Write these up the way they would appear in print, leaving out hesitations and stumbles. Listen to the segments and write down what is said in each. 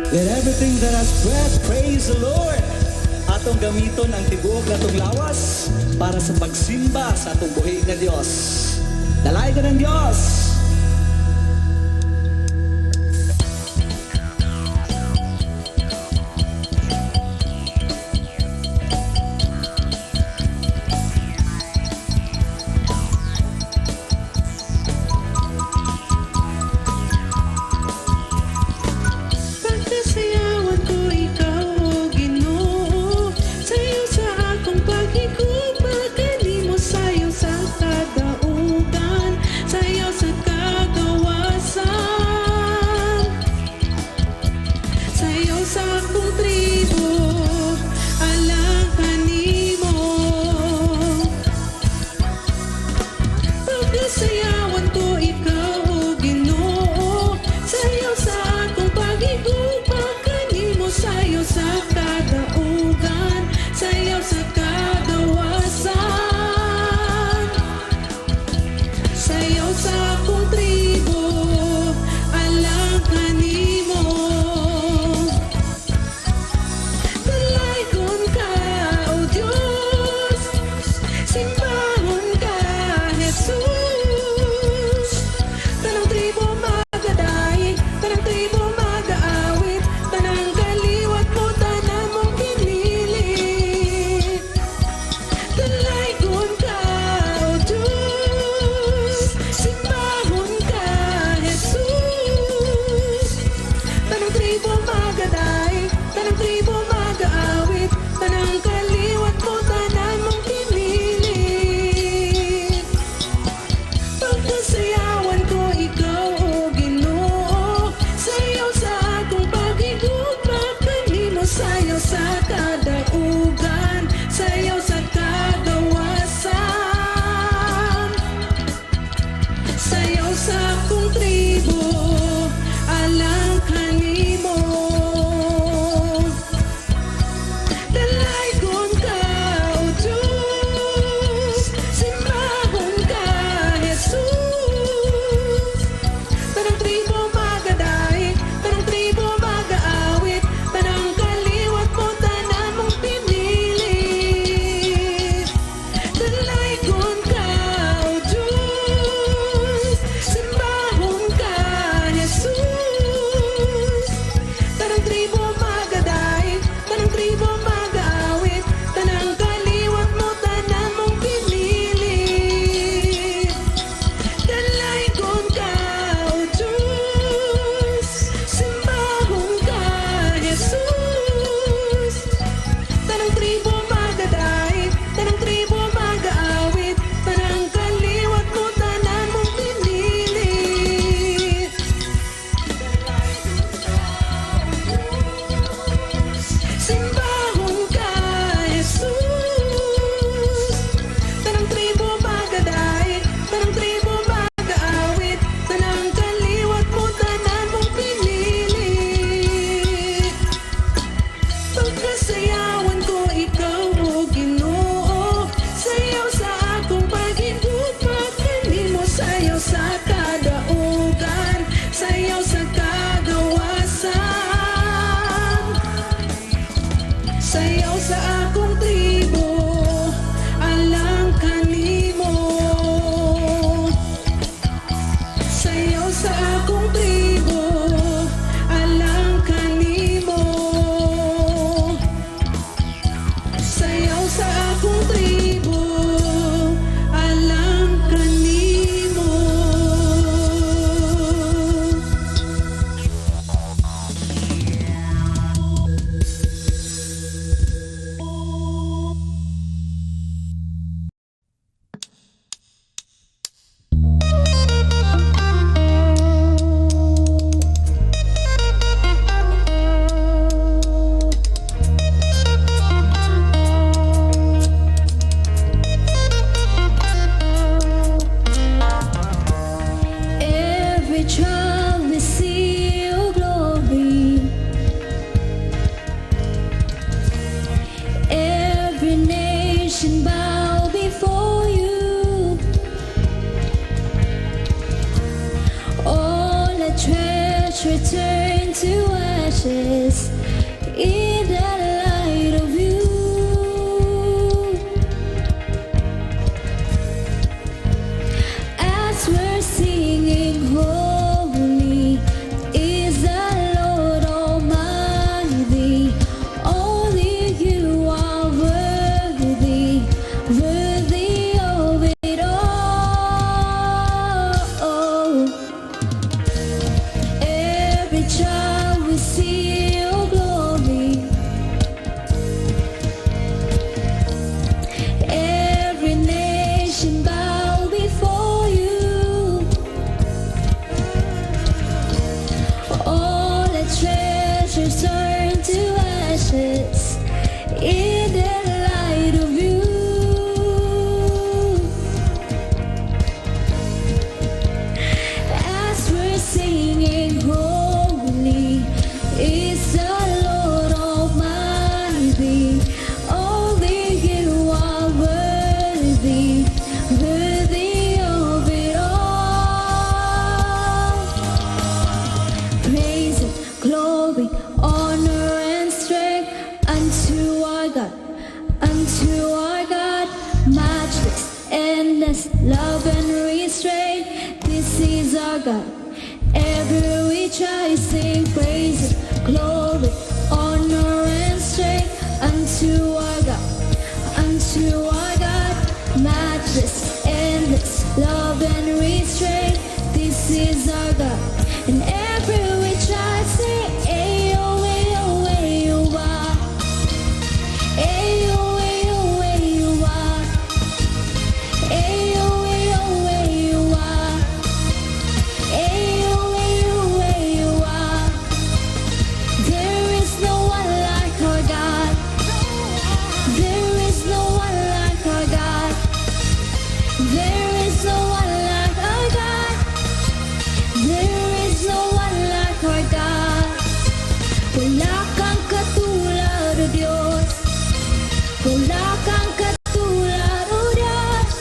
Let everything that has breath praise the Lord. Atong gamiton ang tibuok na itong lawas para sa pagsimba sa atong buhay na Diyos. Dalay ka ng Diyos! return to ashes in the light of you. As we're singing, holy is the Lord Almighty. Only you are worthy, worthy of it all. Every child will see your glory. Every nation bow before you. All the treasures turn to ashes in the light of you. As we're singing, holy is the Lord Almighty. Only you are worthy, worthy of it all. Praise and glory, honor and strength unto our God, unto our God. Matchless, endless love and restraint. This is our God. Every which I sing, praise and glory, honor and strength unto our God, unto our God. Matchless, endless love and restraint. This is our God. And every which I sing, ayo, ayo, ayo, ah. Ayo, ayo, ayo, ah. Ayo, ayo, ayo, ah. Ayo, ayo, ayo, ah. There is no one like our God. There is no one like our God. There is no one like our God. There is no one like our God. Wala kang katulad, O Diyos. Wala kang katulad, O Diyos.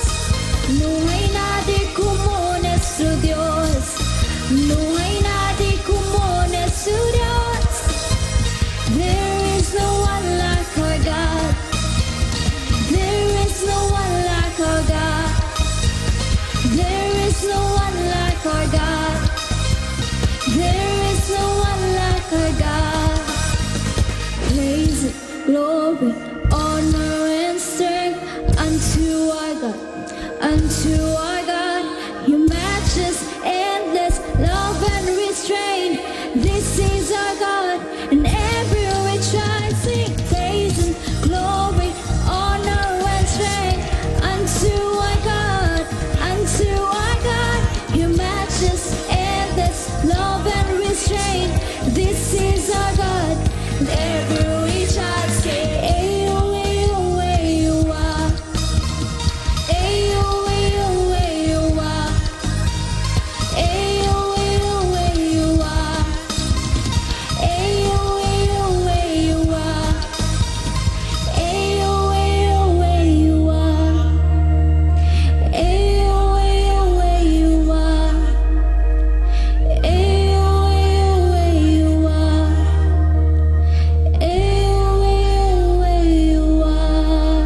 Nuhay na di kumones, O Diyos. Nuhay na di kumones, O Diyos. There is no one like our God. There is no one like our God. There is no one like our God. There is no one like our God. Praise and glory, honor and strength unto our God, unto our God. You matchless, endless love and restraint. This is our God, and every which I sing, praise and glory, honor and strength unto our God, unto our God. You matchless, endless love and restraint. This is our God, and every which I say, ayo, ayo, ayo, ah. Ayo, ayo, ayo, ah. Ayo, ayo, ayo, ah. Ayo, ayo, ayo, ah. Ayo, ayo, ayo, ah. Ayo, ayo, ayo, ah. Ayo, ayo, ayo, ah. Ayo, ayo, ayo, ah.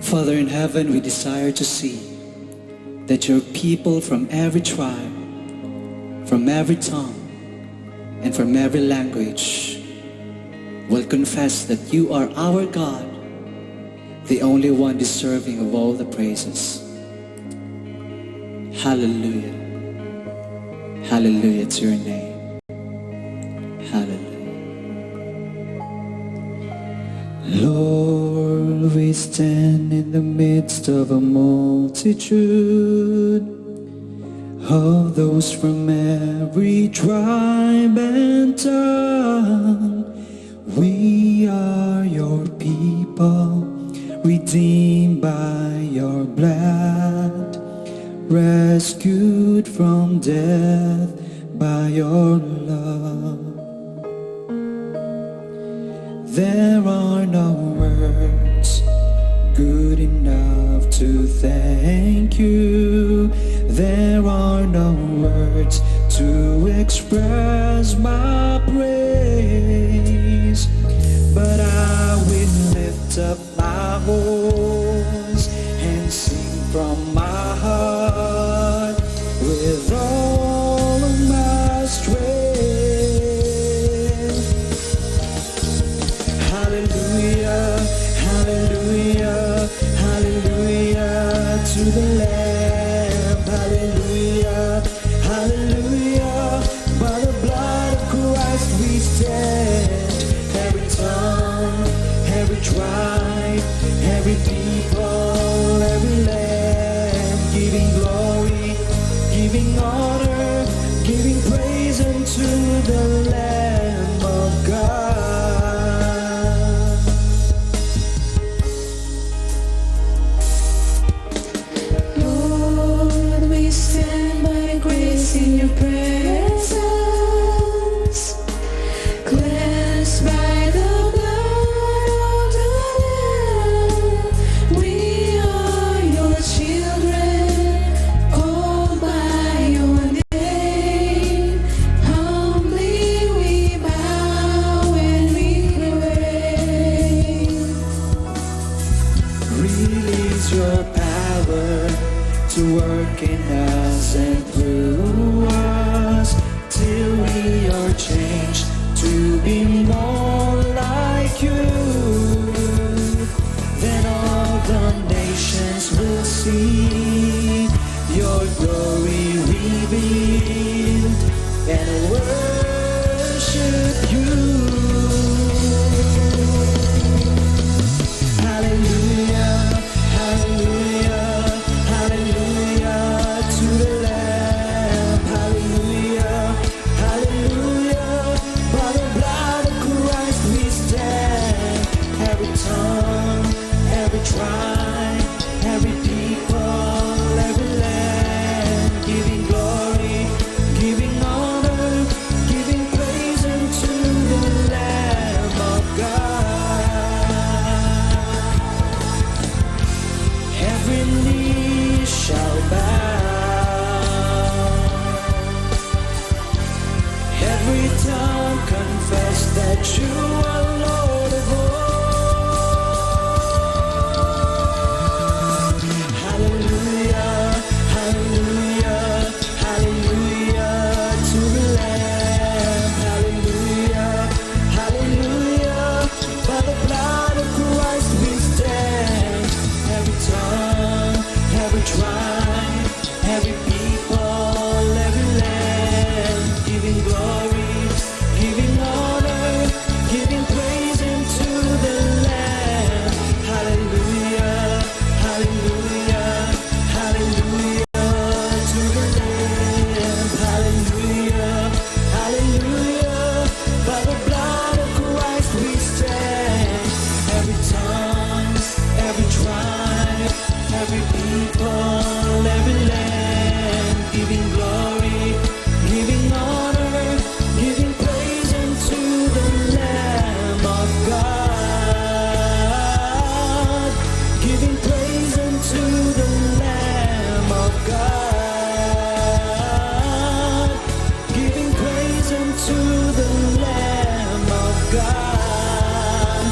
Father in heaven, we desire to see that your people from every tribe, from every tongue, and from every language will confess that you are our God, the only one deserving of all the praises. Hallelujah. Hallelujah to your name. Hallelujah. Lord, we stand in the midst of a multitude of those from every tribe and tongue. We are your people, redeemed by your blood, rescued from death by your love. There are no words good enough to thank you. There There are no words to express my praise, but I will lift up my voice and sing from my heart with all of my strength. Hallelujah, hallelujah, hallelujah to the Lamb. Hallelujah, hallelujah, by the blood of Christ we stand. Every tongue, every tribe, every people, every land, giving glory, giving honor, giving praise unto the Lamb of God. Lord, we stand by grace in your presence, cleansed by the blood of the Lamb. We are your children, called by your name. Humbly we bow and we pray. Release your power to work in us and through us till we are changed to be more like you. Then all the nations will see your glory revealed and worship you. Hallelujah, hallelujah, hallelujah to the Lamb. Hallelujah, hallelujah, by the blood of Christ we stand. Every tongue, every tribe, every people, every land, giving glory, giving honor, giving praise unto the Lamb of God. Every knee shall bow, every tongue confess that you are Lord of all. Hallelujah, hallelujah, hallelujah to the Lamb. Hallelujah, hallelujah, by the blood of Christ we stand. Every tongue, every tribe, every people, every land, giving glory, giving honor, giving praise unto the Lamb. Hallelujah, hallelujah, hallelujah to the Lamb. Hallelujah, hallelujah, by the blood of Christ we stand. Every tongue, every tribe, every people, every land, giving glory, giving honor, giving praise unto the Lamb of God, giving praise unto the Lamb of God, giving praise unto the Lamb of God,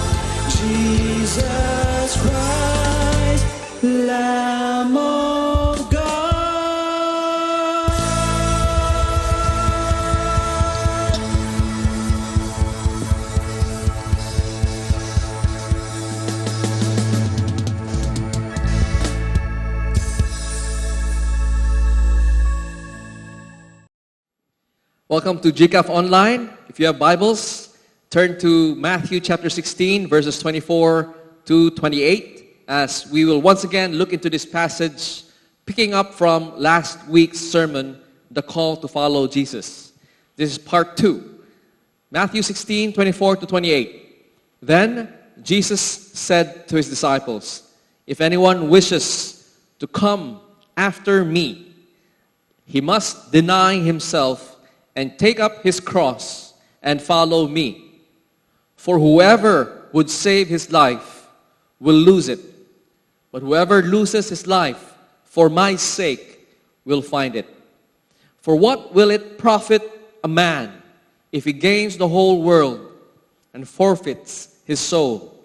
Jesus Christ, Lamb of God. Welcome to GCAF Online. If you have Bibles, turn to Matthew chapter 16, verses 24 to 28, as we will once again look into this passage, picking up from last week's sermon, The Call to Follow Jesus. This is part 2. Matthew 16, 24 to 28. Then Jesus said to his disciples, "If anyone wishes to come after me, he must deny himself and take up his cross and follow me. For whoever would save his life will lose it. But whoever loses his life for my sake will find it. For what will it profit a man if he gains the whole world and forfeits his soul?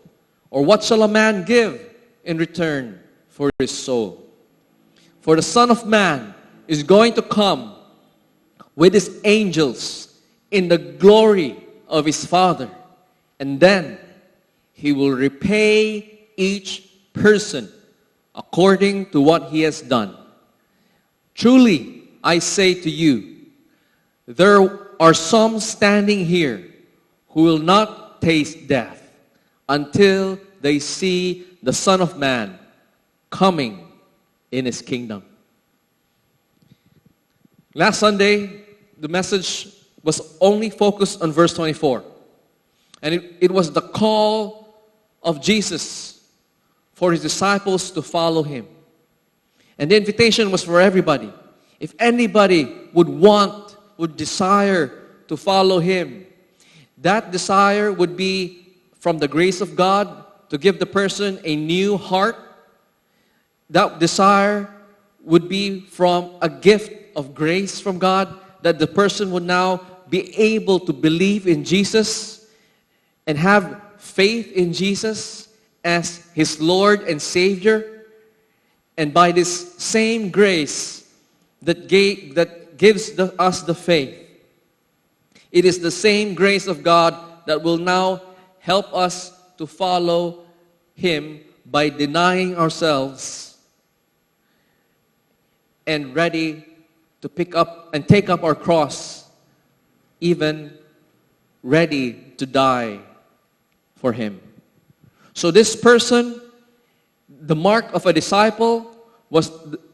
Or what shall a man give in return for his soul? For the Son of Man is going to come with his angels in the glory of his Father, and then he will repay each person according to what he has done. Truly, I say to you, there are some standing here who will not taste death until they see the Son of Man coming in his kingdom. Last Sunday, the message was only focused on verse 24. And it was the call of Jesus for his disciples to follow him. And the invitation was for everybody. If anybody would desire to follow him, that desire would be from the grace of God to give the person a new heart. That desire would be from a gift of grace from God, that the person would now be able to believe in Jesus and have faith in Jesus as his Lord and Savior. And by this same grace that gives us the faith, it is the same grace of God that will now help us to follow him by denying ourselves and ready to pick up and take up our cross, even ready to die for him. So this person, the mark of a disciple, was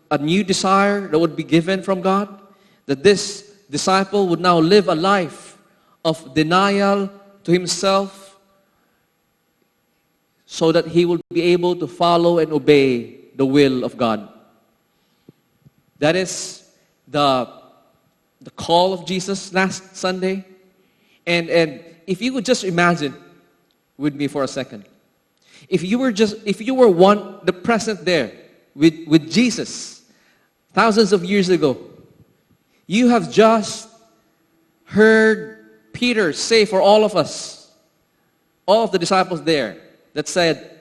a new desire that would be given from God, that this disciple would now live a life of denial to himself so that he will be able to follow and obey the will of God. That is the call of Jesus last Sunday. And if you would just imagine with me for a second, if you were the present there with Jesus thousands of years ago, you have just heard Peter say for all of us, all of the disciples there, that said,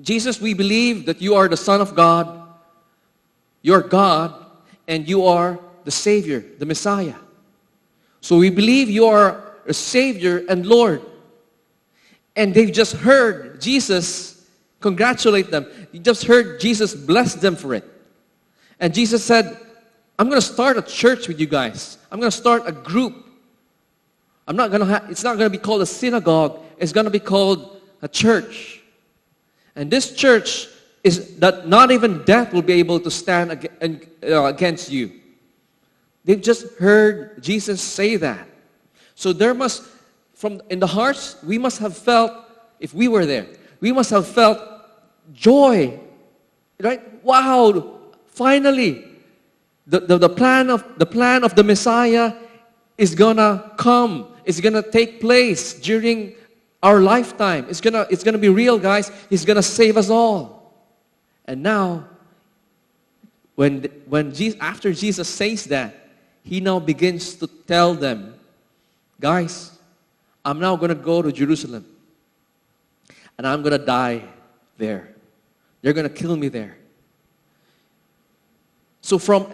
Jesus, we believe that you are the Son of God, you're God, and you are the Savior, the Messiah. So we believe you are a Savior and Lord. And they've just heard Jesus congratulate them. You just heard Jesus bless them for it. And Jesus said, I'm going to start a church with you guys. I'm going to start a group. It's not going to be called a synagogue. It's going to be called a church. And this church is that not even death will be able to stand against you. They've just heard Jesus say that. So there must, in the hearts, we must have felt, if we were there, we must have felt joy, right? Wow, finally, the plan of the Messiah is gonna come. It's gonna take place during our lifetime. It's gonna be real, guys. He's gonna save us all. And now, after Jesus says that, he now begins to tell them, guys, I'm now going to go to Jerusalem. And I'm going to die there. They're going to kill me there. So from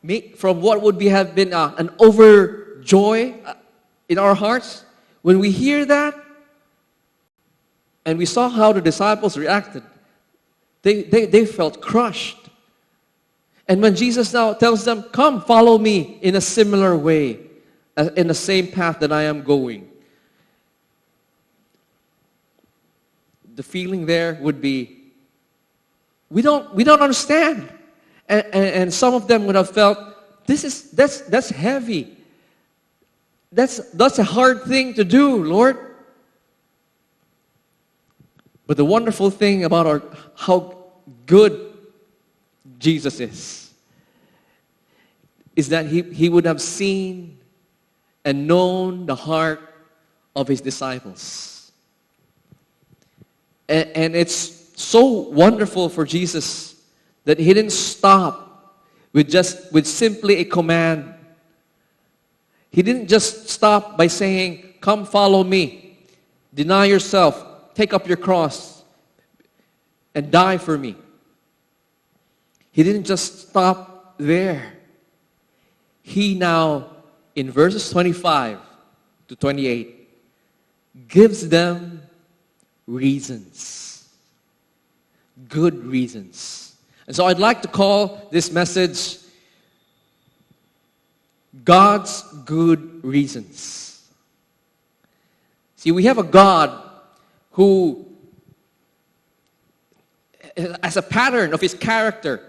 what would have been an overjoy in our hearts, when we hear that, and we saw how the disciples reacted, they felt crushed. And when Jesus now tells them, come, follow me in a similar way, in the same path that I am going, the feeling there would be, we don't understand. And some of them would have felt, that's heavy. That's a hard thing to do, Lord. But the wonderful thing about how good Jesus is that he would have seen and known the heart of his disciples. And it's so wonderful for Jesus that he didn't stop with simply a command. He didn't just stop by saying, "Come follow me. Deny yourself. Take up your cross and die for me." He didn't just stop there. He now, in verses 25 to 28, gives them reasons. Good reasons. And so I'd like to call this message God's Good Reasons. See, we have a God who, as a pattern of His character,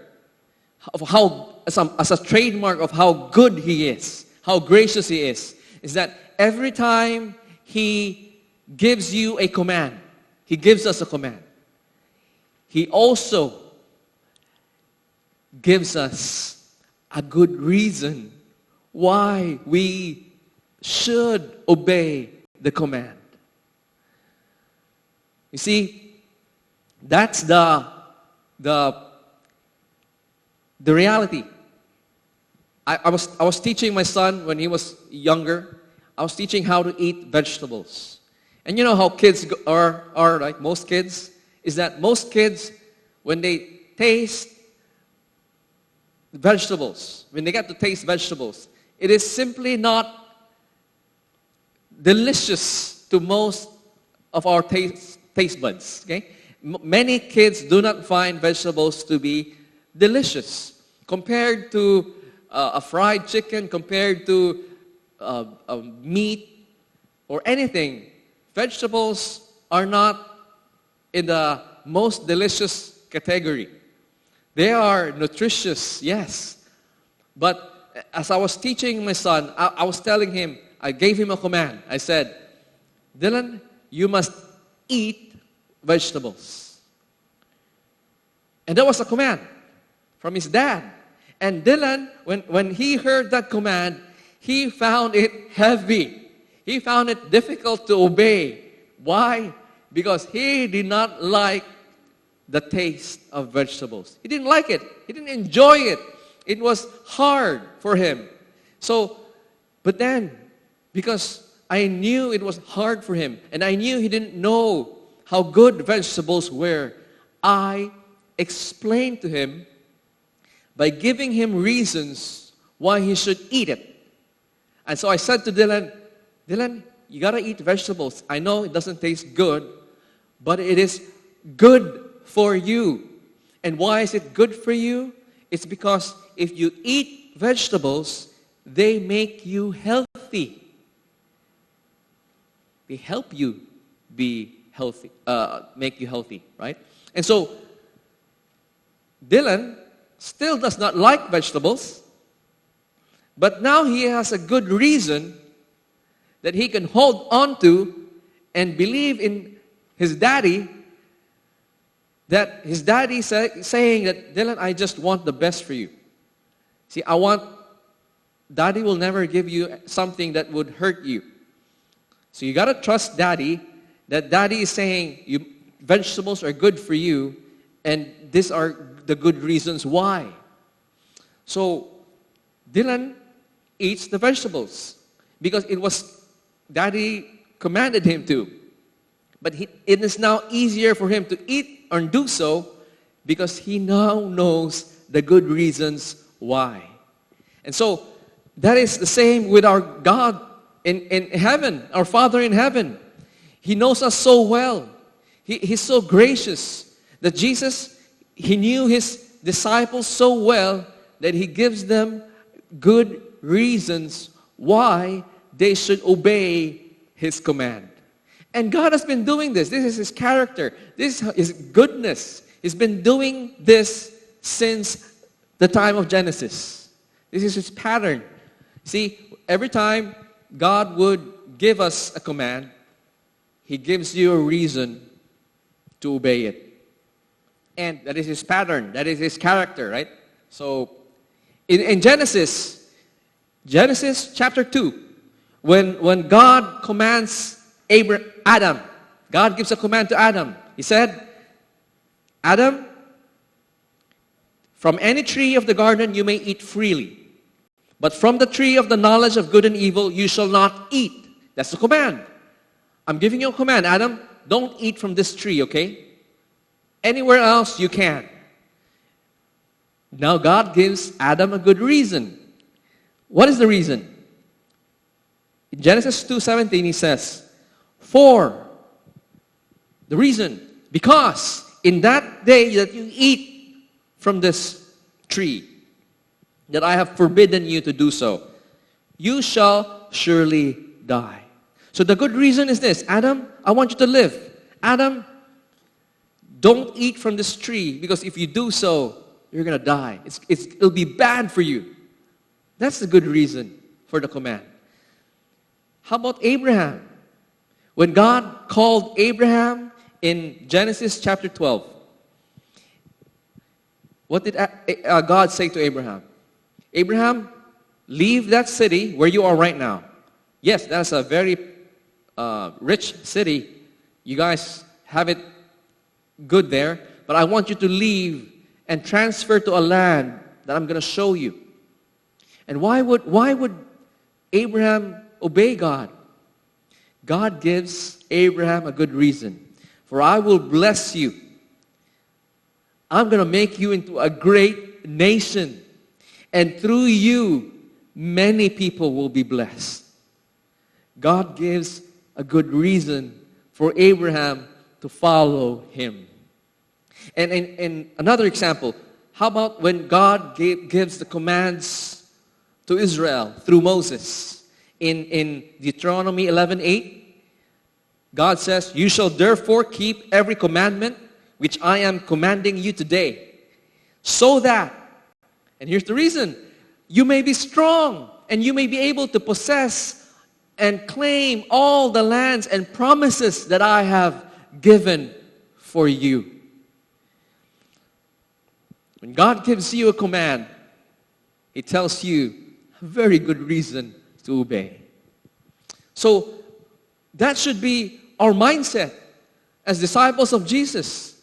of how, as a trademark of how good He is, how gracious He is that every time He gives you a command, He gives us a command, He also gives us a good reason why we should obey the command. You see, that's the reality. I was teaching my son when he was younger. I was teaching how to eat vegetables. And you know how kids are like most kids, is that most kids, when they taste vegetables, when they get to taste vegetables, it is simply not delicious to most of our taste buds. Okay? Many kids do not find vegetables to be delicious compared to a fried chicken, compared to meat or anything. Vegetables are not in the most delicious category. They are nutritious, yes. But as I was teaching my son, I was telling him, I gave him a command. I said, "Dylan, you must eat vegetables." And that was a command from his dad. And Dylan, when he heard that command, he found it heavy. He found it difficult to obey. Why? Because he did not like the taste of vegetables. He didn't like it. He didn't enjoy it. It was hard for him. So, but then, because I knew it was hard for him, and I knew he didn't know how good vegetables were, I explained to him by giving him reasons why he should eat it. And so I said to Dylan, "Dylan, you gotta eat vegetables. I know it doesn't taste good, but it is good for you." And why is it good for you? It's because if you eat vegetables, they make you healthy. They help you be healthy, make you healthy, right? And so, Dylan still does not like vegetables, but now he has a good reason that he can hold on to and believe in his daddy, that his daddy saying that, "Dylan, I just want the best for you. See, daddy will never give you something that would hurt you. So you got to trust daddy, that daddy is saying vegetables are good for you, and these are the good reasons why." So Dylan eats the vegetables because it was daddy commanded him to. But it is now easier for him to eat or do so because he now knows the good reasons why. And so that is the same with our God in heaven, our Father in heaven. He knows us so well. He's so gracious that Jesus, He knew His disciples so well that He gives them good reasons why they should obey His command. And God has been doing this. This is His character. This is His goodness. He's been doing this since the time of Genesis. This is His pattern. See, every time God would give us a command, He gives you a reason to obey it. And that is His pattern. That is His character, right? So, in Genesis chapter 2, when God commands Adam, God gives a command to Adam. He said, "Adam, From any tree of the garden you may eat freely. But from the tree of the knowledge of good and evil you shall not eat. That's the command. I'm giving you a command, Adam. Don't eat from this tree, okay? Anywhere else you can. Now God gives Adam a good reason. What is the reason? In Genesis 2:17 he says, for the reason, because in that day that you eat from this tree, that I have forbidden you to do so, you shall surely die. So the good reason is this: Adam, I want you to live. Adam, don't eat from this tree, because if you do so, you're going to die. It'll be bad for you. That's the good reason for the command. How about Abraham? When God called Abraham in Genesis chapter 12, what did God say to Abraham? Abraham, leave that city where you are right now. Yes, that's a very rich city. You guys have it good there. But I want you to leave and transfer to a land that I'm going to show you. And why would Abraham obey God? God gives Abraham a good reason. For I will bless you. I'm going to make you into a great nation. And through you, many people will be blessed. God gives a good reason for Abraham to follow him. And in another example, how about when God gives the commands to Israel through Moses? In Deuteronomy 11:8, God says, you shall therefore keep every commandment which I am commanding you today, so that, and here's the reason, you may be strong and you may be able to possess and claim all the lands and promises that I have given for you. When God gives you a command, He tells you a very good reason to obey. So that should be our mindset as disciples of Jesus.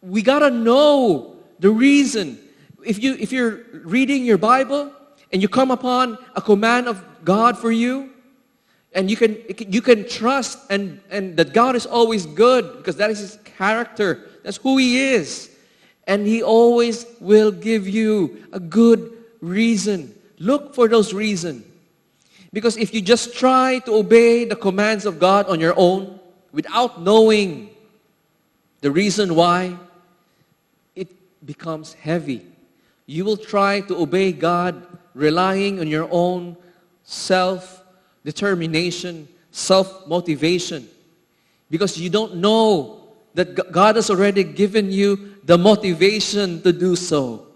We gotta know the reason. If you're reading your Bible and you come upon a command of God for you, and you can trust and that God is always good, because that is His character. That's who He is. And He always will give you a good reason. Look for those reasons. Because if you just try to obey the commands of God on your own, without knowing the reason why, it becomes heavy. You will try to obey God relying on your own self-determination, self-motivation. Because you don't know that God has already given you the motivation to do so.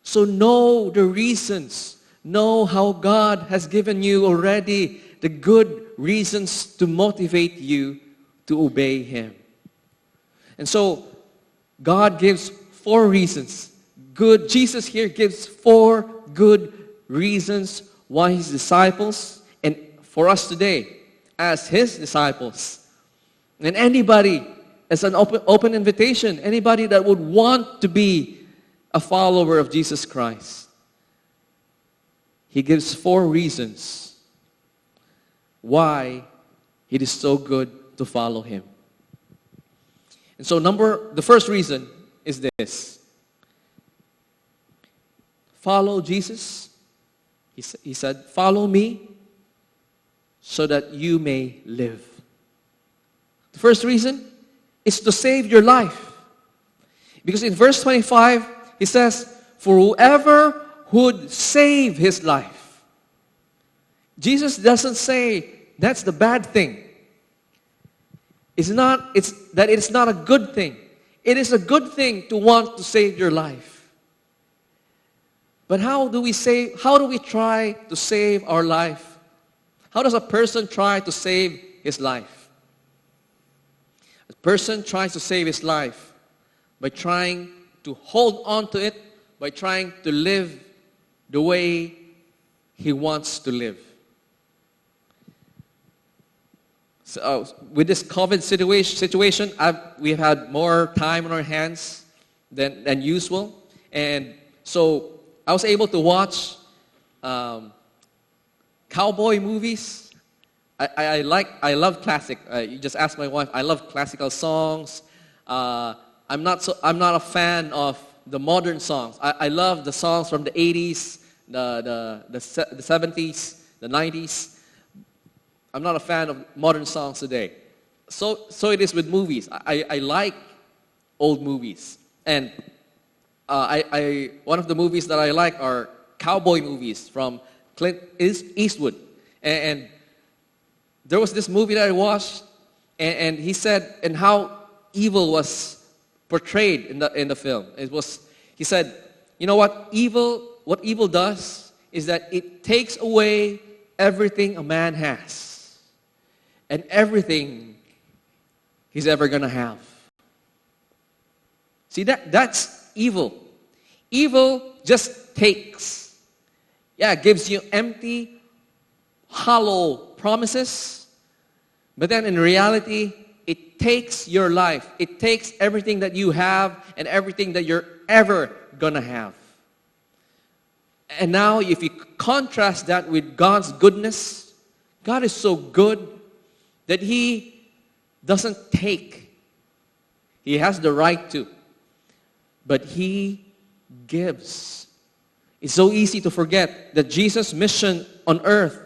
So know the reasons. Know how God has given you already the good reasons to motivate you to obey Him. And so, God gives 4 reasons. Jesus here gives 4 good reasons why His disciples, and for us today, as His disciples, and anybody, as an open invitation, anybody that would want to be a follower of Jesus Christ, He gives 4 reasons why it is so good to follow Him. And so the first reason is this. Follow Jesus. He said, follow me so that you may live. The first reason is to save your life. Because in verse 25, He says, for whoever would save his life. Jesus doesn't say that's the bad thing. It's not a good thing. It is a good thing to want to save your life. But how do we try to save our life? How does a person try to save his life? A person tries to save his life by trying to hold on to it, by trying to live the way he wants to live. So, with this COVID situation, we've had more time on our hands than usual. And so I was able to watch cowboy movies. I love classic. You just ask my wife. I love classical songs. I'm not a fan of the modern songs. I love the songs from the 80s, the 70s, the 90s. I'm not a fan of modern songs today. So it is with movies. I like old movies. And one of the movies that I like are cowboy movies from Clint Eastwood. And there was this movie that I watched, and he said, and how evil was portrayed in the film. He said, you know what evil does is that it takes away everything a man has and everything he's ever gonna have. See, that's evil. Evil just takes. Yeah, it gives you empty, hollow promises, but then in reality, it takes your life. It takes everything that you have and everything that you're ever gonna have. And now, if you contrast that with God's goodness, God is so good that He doesn't take. He has the right to, but He gives. It's so easy to forget that Jesus' mission on earth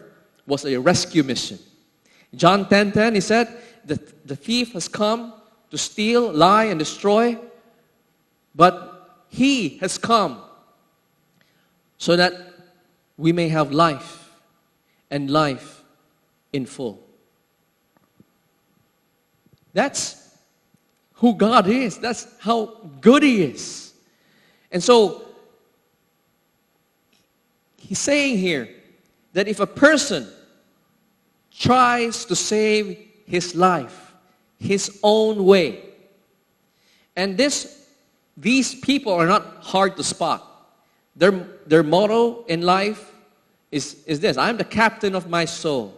was a rescue mission. John 10:10, He said, the thief has come to steal, lie, and destroy, but He has come so that we may have life, and life in full. That's who God is. That's how good He is. And so, He's saying here that if a person tries to save his life his own way, and these people are not hard to spot. Their motto in life is this: I'm the captain of my soul.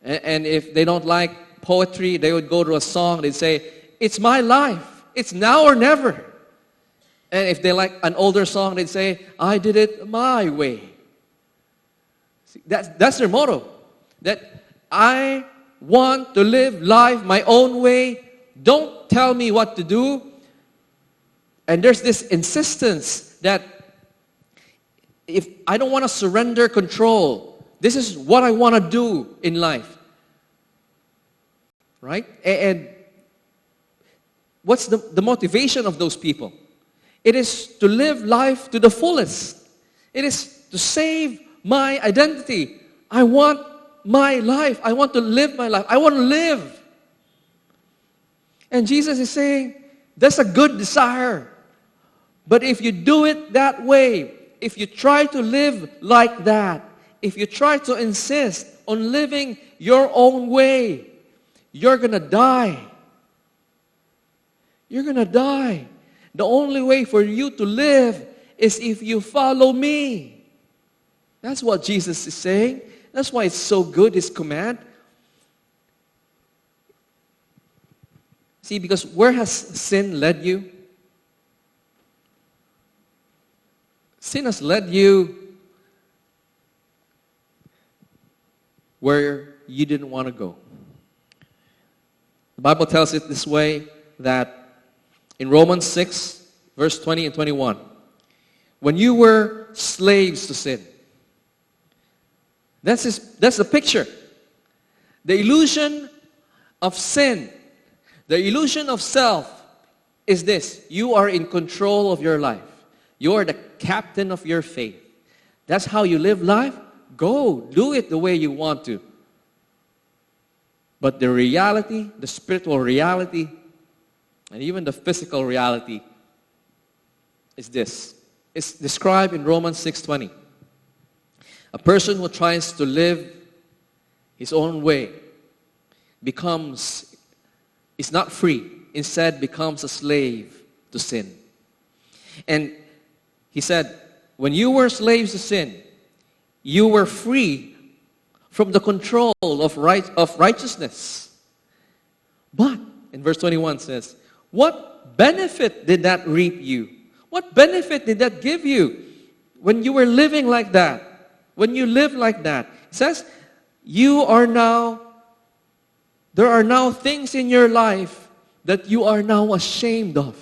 And if they don't like poetry, they would go to a song, they'd say, it's my life, it's now or never. And if they like an older song, they'd say, I did it my way. See, that's their motto. That I want to live life my own way. Don't tell me what to do. And there's this insistence that if I don't want to surrender control, this is what I want to do in life. Right? And what's the motivation of those people? It is to live life to the fullest. It is to save my identity. I want my life. I want to live my life. I want to live. And Jesus is saying, that's a good desire. But if you do it that way, if you try to live like that, if you try to insist on living your own way, you're going to die. You're going to die. The only way for you to live is if you follow me. That's what Jesus is saying. That's why it's so good, His command. See, because where has sin led you? Sin has led you where you didn't want to go. The Bible tells it this way, that in Romans 6, verse 20 and 21, when you were slaves to sin, that's the picture. The illusion of sin, the illusion of self is this: you are in control of your life. You are the captain of your faith. That's how you live life. Go, do it the way you want to. But the reality, the spiritual reality, and even the physical reality is this. It's described in Romans 6:20. A person who tries to live his own way is not free. Instead, becomes a slave to sin. And he said, when you were slaves to sin, you were free from the control of righteousness. But, in verse 21 says, what benefit did that reap you? What benefit did that give you when you were living like that? When you live like that? It says, there are now things in your life that you are now ashamed of.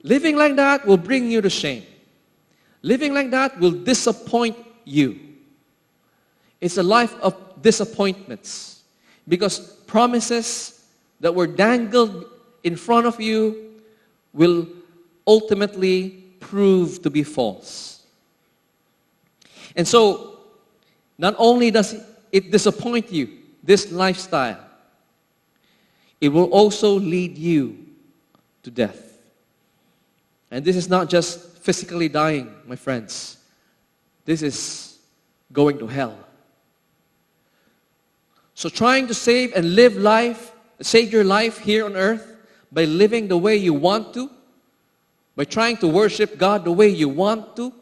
Living like that will bring you to shame. Living like that will disappoint you. It's a life of disappointments because promises that were dangled in front of you will ultimately prove to be false. And so, not only does it disappoint you, this lifestyle, it will also lead you to death. And this is not just physically dying, my friends. This is going to hell. So trying to save your life here on earth by living the way you want to, by trying to worship God the way you want to,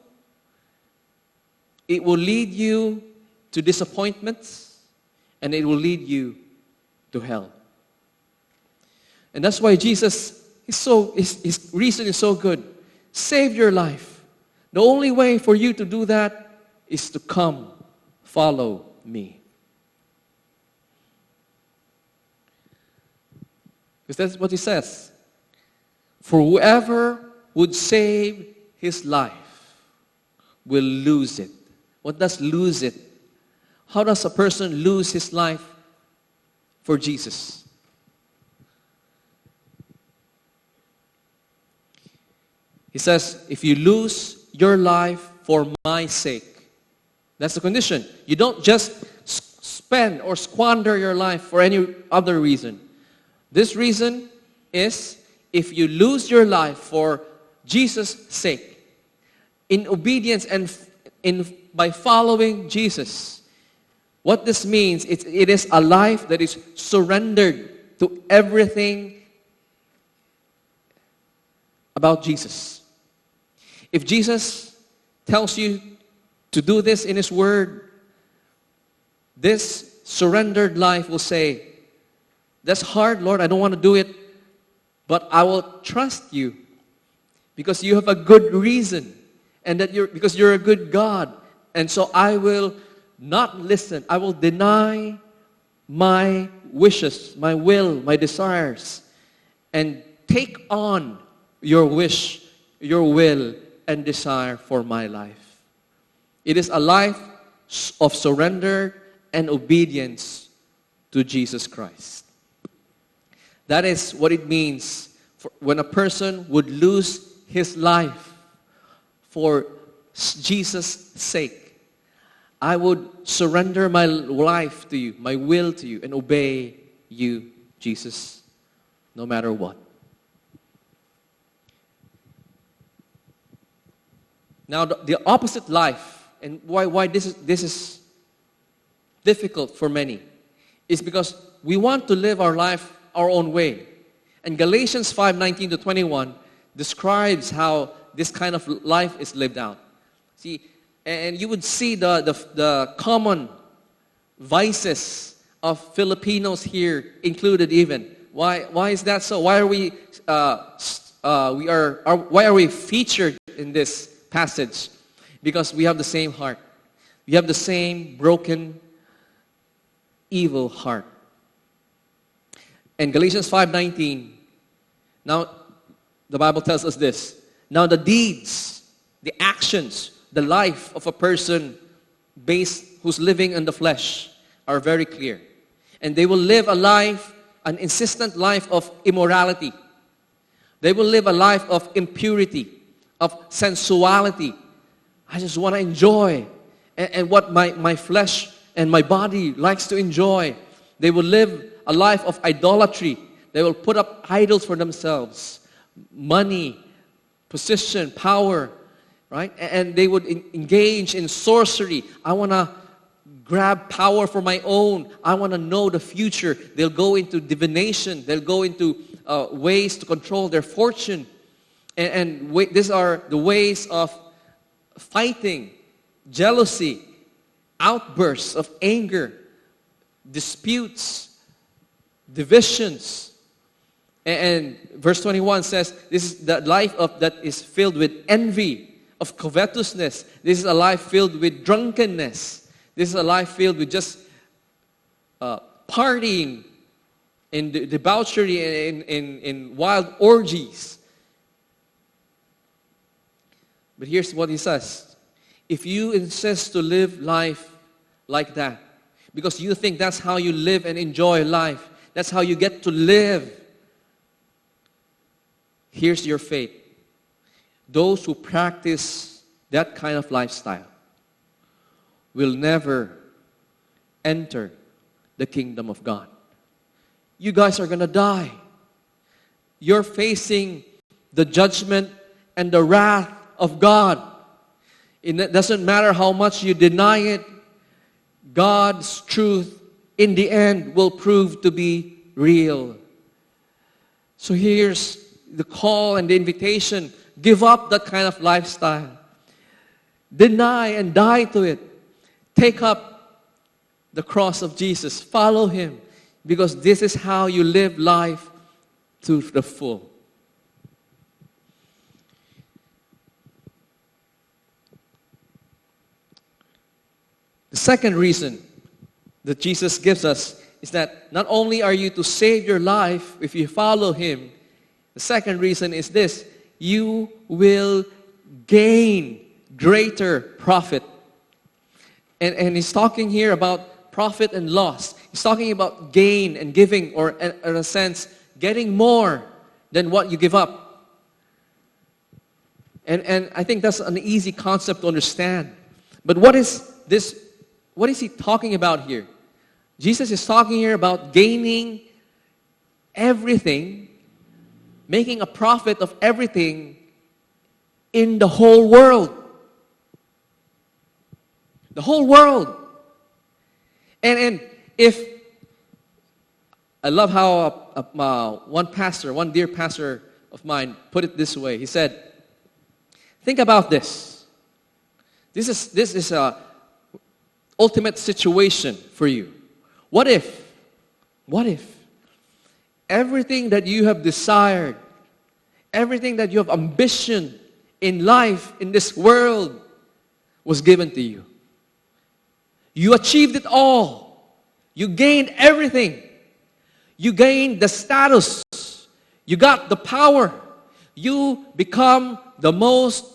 it will lead you to disappointments and it will lead you to hell. And that's why Jesus, his reason is so good. Save your life. The only way for you to do that is to come, follow me. Because that's what he says. For whoever would save his life will lose it. What does lose it? How does a person lose his life for Jesus? He says, if you lose your life for my sake, that's the condition. You don't just spend or squander your life for any other reason. This reason is if you lose your life for Jesus' sake, in obedience and by following Jesus. What this means, it is a life that is surrendered to everything about Jesus. If Jesus tells you to do this in His Word, this surrendered life will say, that's hard, Lord, I don't want to do it, but I will trust you because you have a good reason and because you're a good God. And so I will not listen. I will deny my wishes, my will, my desires, and take on your wish, your will, and desire for my life. It is a life of surrender and obedience to Jesus Christ. That is what it means when a person would lose his life for Jesus' sake. I would surrender my life to you, my will to you, and obey you, Jesus, no matter what. Now, the opposite life, and why this is difficult for many, is because we want to live our life our own way. And Galatians 5:19-21 describes how this kind of life is lived out. See, and you would see the common vices of Filipinos here included even. Why is that so? Why are we featured in this passage? Because we have the same heart. We have the same broken, evil heart. And Galatians 5:19, now the Bible tells us this. Now the deeds, the actions, the life of a person who's living in the flesh are very clear. And they will live an insistent life of immorality. They will live a life of impurity, of sensuality. I just want to enjoy and what my flesh and my body likes to enjoy. They will live a life of idolatry. They will put up idols for themselves. Money, position, power, right? And they would engage in sorcery. I want to grab power for my own. I want to know the future. They'll go into divination. They'll go into ways to control their fortune. And these are the ways of fighting, jealousy, outbursts of anger, disputes, divisions. And verse 21 says, this is the life that is filled with envy, of covetousness. This is a life filled with drunkenness. This is a life filled with just partying, in debauchery, in wild orgies. But here's what he says. If you insist to live life like that, because you think that's how you live and enjoy life, that's how you get to live, here's your fate. Those who practice that kind of lifestyle will never enter the kingdom of God. You guys are going to die. You're facing the judgment and the wrath of God. It doesn't matter how much you deny it, God's truth in the end will prove to be real. So here's the call and the invitation. Give up that kind of lifestyle. Deny and die to it. Take up the cross of Jesus. Follow Him. Because this is how you live life to the full. The second reason that Jesus gives us is that not only are you to save your life if you follow Him, the second reason is this: you will gain greater profit. And He's talking here about profit and loss. He's talking about gain and giving, or in a sense, getting more than what you give up. And I think that's an easy concept to understand. But what is this? What is He talking about here? Jesus is talking here about gaining everything, making a profit of everything in the whole world. The whole world. And if, I love how one dear pastor of mine put it this way. He said, think about this. This is a ultimate situation for you. What if everything that you have desired, everything that you have ambition in life, in this world, was given to you? You achieved it all. You gained everything. You gained the status. You got the power. You become the most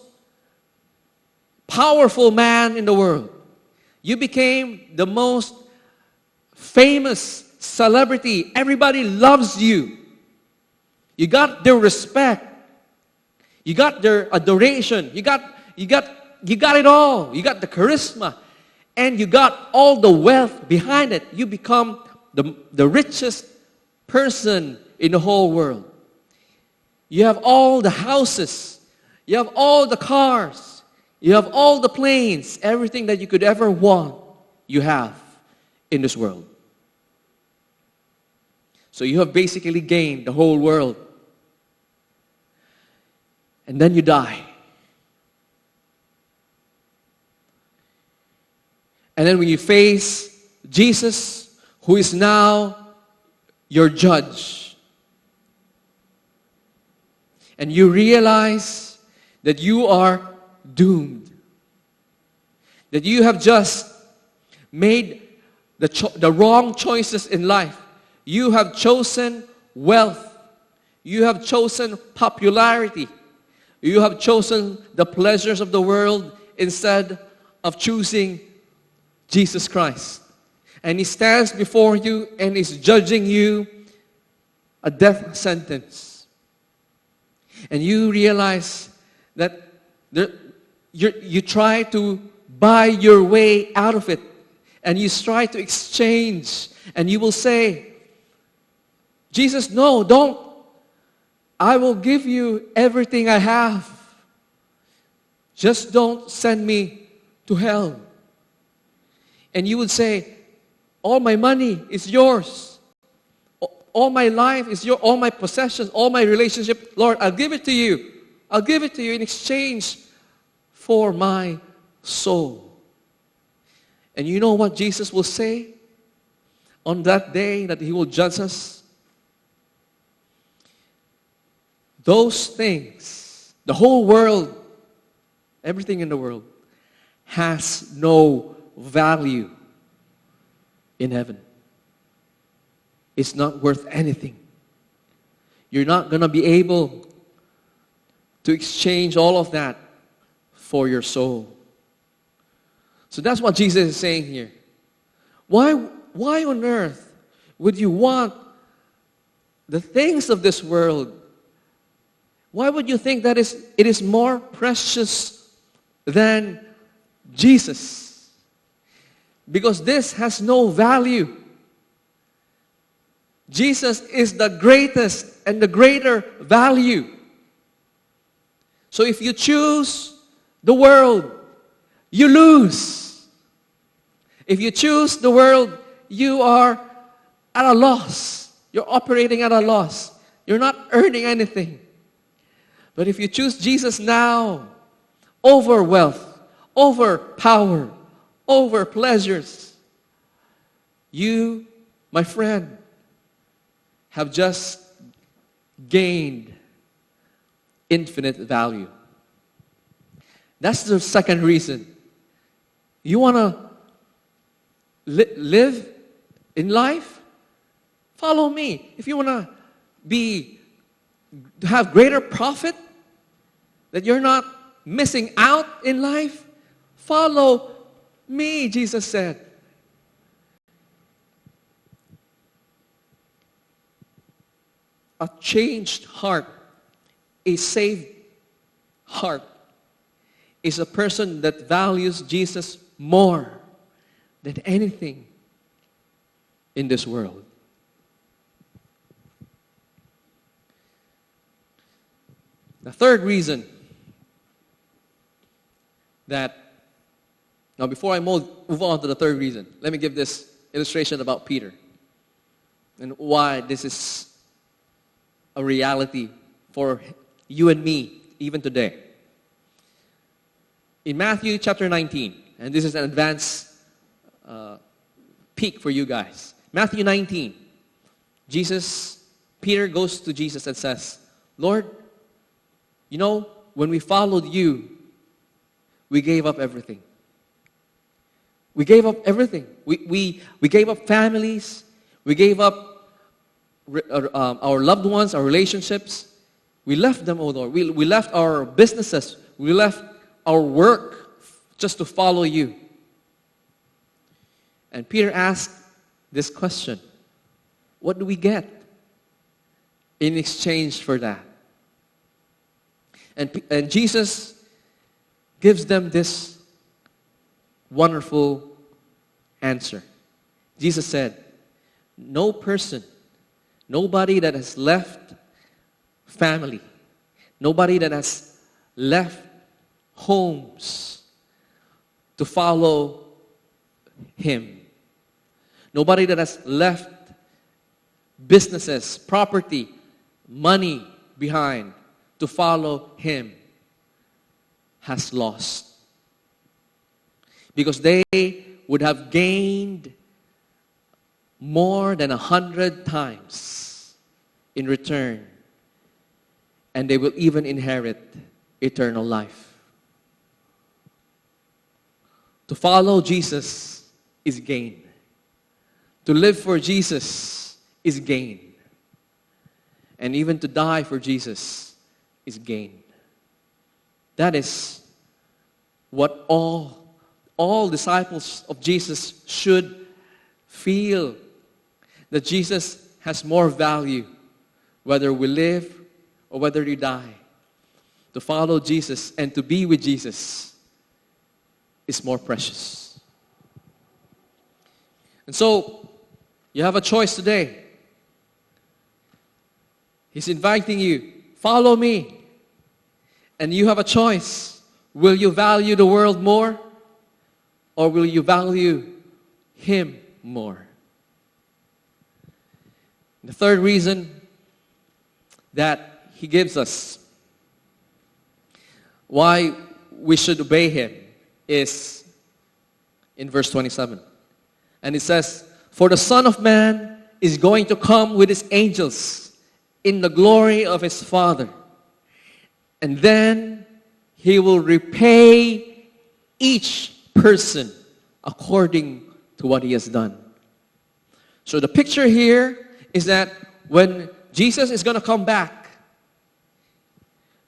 powerful man in the world. You became the most famous celebrity. Everybody loves you. You got their respect. You got their adoration. You got it all. You got the charisma. And you got all the wealth behind it. You become the richest person in the whole world. You have all the houses. You have all the cars. You have all the planes. Everything that you could ever want, you have in this world. So you have basically gained the whole world. And then you die. And then when you face Jesus, who is now your judge, and you realize that you are doomed, that you have just made the wrong choices in life. You have chosen wealth. You have chosen popularity. You have chosen the pleasures of the world instead of choosing Jesus Christ. And He stands before you and is judging you a death sentence. And you realize that you try to buy your way out of it. And you try to exchange. And you will say, Jesus, no, don't. I will give you everything I have. Just don't send me to hell. And you would say, all my money is yours. All my life is yours. All my possessions, all my relationship, Lord, I'll give it to you. I'll give it to you in exchange for my soul. And you know what Jesus will say on that day that He will judge us? those things, the whole world, everything in the world, has no value in heaven. It's not worth anything. You're not going to be able to exchange all of that for your soul. So that's what Jesus is saying here. Why on earth would you want the things of this world? Why would you think that it is more precious than Jesus? Because this has no value. Jesus is the greatest and the greater value. So if you choose the world, you lose. If you choose the world, you are at a loss. You're operating at a loss. You're not earning anything. But if you choose Jesus now, over wealth, over power, over pleasures, you, my friend, have just gained infinite value. That's the second reason. You want to live in life? Follow me. If you want to have greater profit, that you're not missing out in life, follow me, Jesus said. A changed heart, a saved heart, is a person that values Jesus more than anything in this world. The third reason now before I move on to the third reason, let me give this illustration about Peter and why this is a reality for you and me even today. In Matthew chapter 19, and this is an advanced peek for you guys. Matthew 19, Peter goes to Jesus and says, Lord, you know, when we followed you, we gave up everything. We gave up everything. We gave up families. We gave up our loved ones, our relationships. We left them, oh Lord. We left our businesses. We left our work just to follow you. And Peter asked this question: what do we get in exchange for that? And Jesus gives them this wonderful answer. Jesus said, no person, nobody that has left family, nobody that has left homes to follow Him, nobody that has left businesses, property, money behind to follow Him has lost. Because they would have gained more than 100 times in return. And they will even inherit eternal life. To follow Jesus is gain. To live for Jesus is gain. And even to die for Jesus is gain. That is what all disciples of Jesus should feel. That Jesus has more value whether we live or whether we die. To follow Jesus and to be with Jesus is more precious. And so, you have a choice today. He's inviting you, follow me. And you have a choice. Will you value the world more? Or will you value Him more? The third reason that He gives us why we should obey Him is in verse 27. And it says, for the Son of Man is going to come with His angels in the glory of His Father. And then He will repay each person according to what he has done. So the picture here is that when Jesus is going to come back,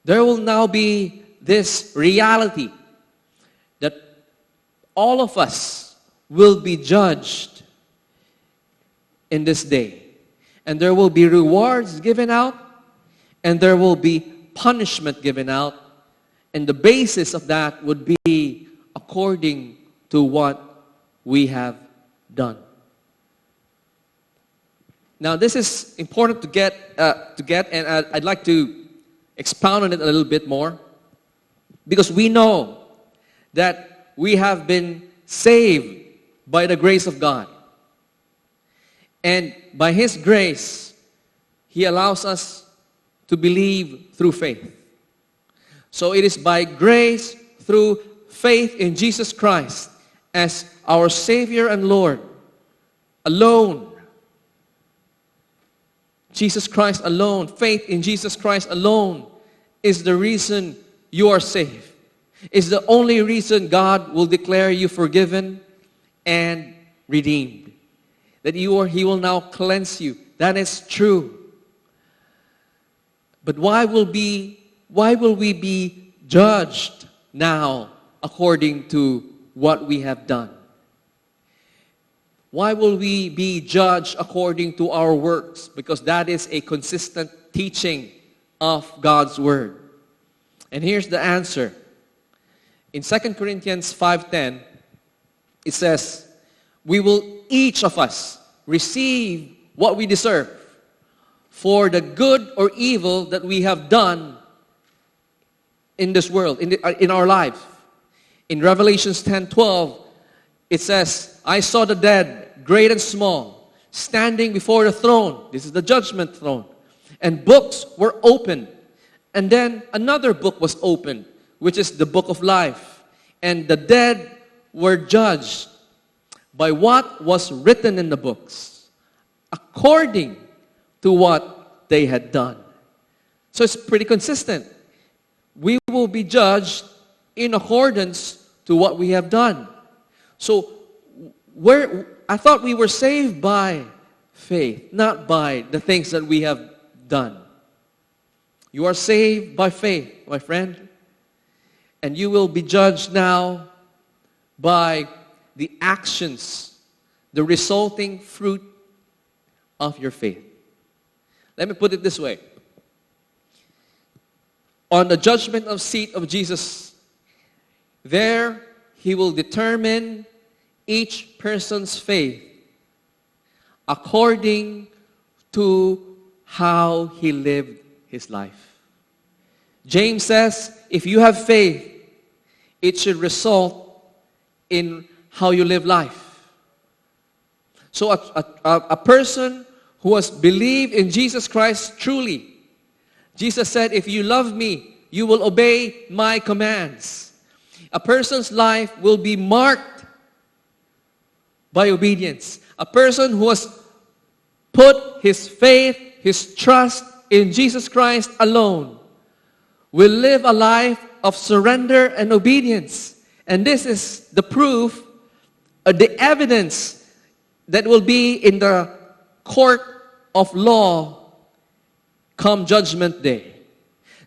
there will now be this reality that all of us will be judged in this day. And there will be rewards given out, and there will be punishment given out. And the basis of that would be according to what we have done. Now, this is important to get, and I'd like to expound on it a little bit more, because we know that we have been saved by the grace of God. And by His grace, He allows us to believe through faith. So it is by grace through faith in Jesus Christ as our Savior and Lord alone. Jesus Christ alone, faith in Jesus Christ alone is the reason you are saved. Is the only reason God will declare you forgiven and redeemed. That He will now cleanse you. That is true. But why will we be judged now according to what we have done? Why will we be judged according to our works? Because that is a consistent teaching of God's Word. And here's the answer. In 2 Corinthians 5:10, it says, we will each of us receive what we deserve for the good or evil that we have done in this world, in our life. In Revelations 10:12, it says, I saw the dead, great and small, standing before the throne. This is the judgment throne. And books were opened. And then another book was opened, which is the book of life. And the dead were judged by what was written in the books, according to what they had done. So it's pretty consistent. We will be judged in accordance to what we have done. So I thought we were saved by faith, not by the things that we have done. You are saved by faith, my friend. And you will be judged now by the actions, the resulting fruit of your faith. Let me put it this way. On the judgment of seat of Jesus, there He will determine each person's faith according to how he lived his life. James says, if you have faith, it should result in how you live life. So a person who has believed in Jesus Christ truly, Jesus said, if you love me, you will obey my commands. A person's life will be marked by obedience. A person who has put his faith, his trust in Jesus Christ alone will live a life of surrender and obedience. And this is the proof, the evidence that will be in the court of law come judgment day.